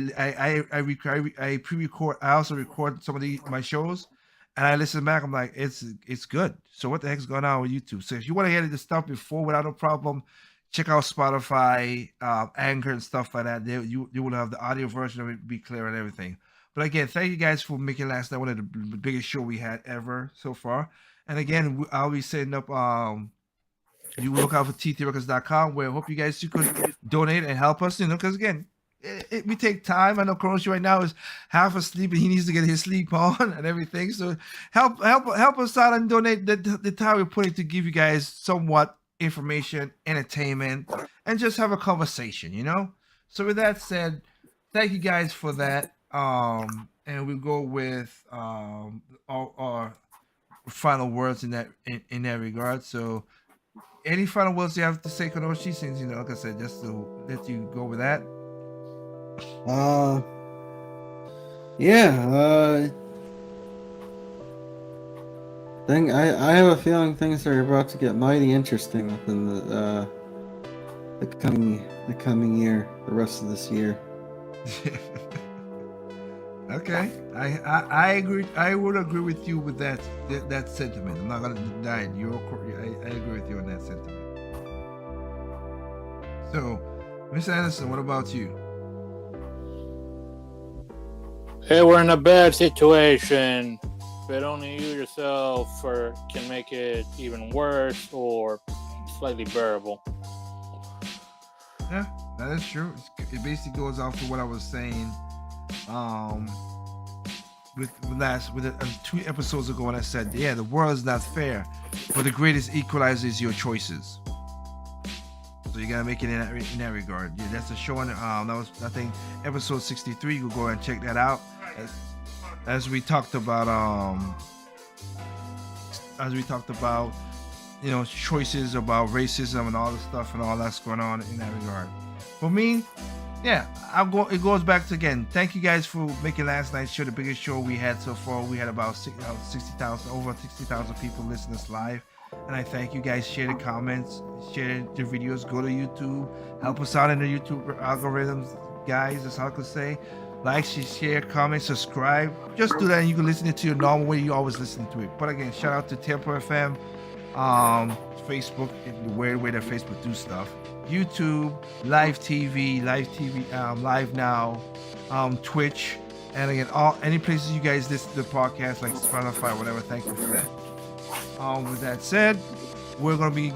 pre-record. I also record some of my shows, and I listen back. I'm like, it's good. So what the heck's going on with YouTube? So if you want to hear this stuff before without no problem, check out Spotify, Anchor, and stuff like that. You will have the audio version of it be clear and everything. But again, thank you guys for making last night one of the biggest show we had ever so far. And again, I'll be setting up. You look out for ttrecords.com, where I hope you guys could donate and help us. Because again, we take time. I know Kronoshi right now is half asleep and he needs to get his sleep on and everything. So help us out and donate the time we're putting to give you guys somewhat information, entertainment, and just have a conversation. So with that said, thank you guys for that. And we'll go with our final words in that regard. So any final words you have to say, Kronoshi, since like I said, just to let you go with that. I have a feeling things are about to get mighty interesting within the coming year, the rest of this year. Okay, I agree. I would agree with you with that sentiment. I'm not gonna deny it. I agree with you on that sentiment. So, Mr. Anderson, what about you? Hey, we're in a bad situation, but only you yourself can make it even worse or slightly bearable. Yeah, that is true. It basically goes off to what I was saying. With 2 episodes ago when I said, yeah, the world is not fair, but the greatest equalizer is your choices. So you gotta make it in that regard. Yeah, that's a show on. That was, I think, episode 63. You can go and check that out. As we talked about, choices about racism and all the stuff and all that's going on in that regard. For me, yeah, it goes back to, again, thank you guys for making last night's show the biggest show we had so far. We had about 60,000 people listen to us live. And I thank you guys. Share the comments, share the videos, go to YouTube, help us out in the YouTube algorithms, guys. That's all I could say. Like, share, comment, subscribe. Just do that and you can listen to it your normal way you always listen to it. But again, shout out to Tempo FM, Facebook, the weird way that Facebook do stuff. YouTube, live TV, live now, Twitch, and again, any places you guys listen to the podcast, like Spotify, whatever. Thank you for that. With that said, we're gonna be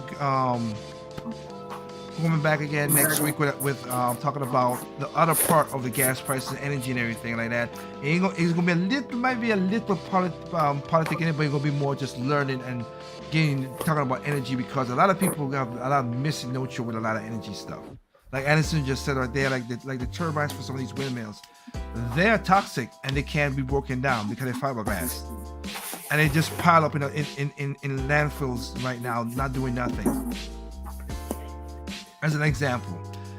coming back again next week with talking about the other part of the gas prices, energy, and everything like that. It's gonna be might be a little politic in it, but it's gonna be more just learning and talking about energy, because a lot of people have a lot of missing notion with a lot of energy stuff. Like Anderson just said right there, like the turbines for some of these windmills, they're toxic and they can't be broken down because they're fiberglass, and they just pile up in landfills right now, not doing nothing. As an example.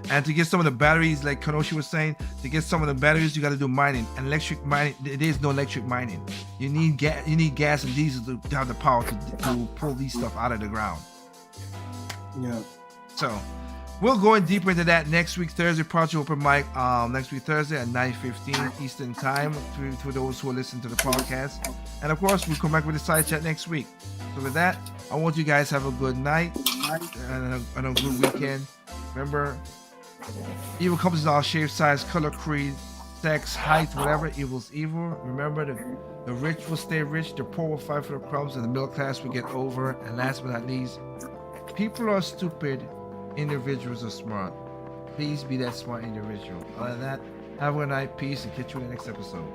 And to get some of the batteries, like Kronoshi was saying, to get some of the batteries, you got to do mining. And electric mining, there is no electric mining. You need gas and diesel to have the power to pull these stuff out of the ground. Yeah. So we'll go in deeper into that next week, Thursday, Project Open Mic. Next week, Thursday at 9:15 Eastern Time for those who are listening to the podcast. And of course, we'll come back with a side chat next week. So with that, I want you guys to have a good night and a good weekend. Remember, evil comes in all shapes, size, color, creed, sex, height, whatever. Evil's evil. Remember, the rich will stay rich, the poor will fight for the crumbs, and the middle class will get over. And last but not least, people are stupid, individuals are smart. Please be that smart individual. Other than that, have a good night, peace, and catch you in the next episode.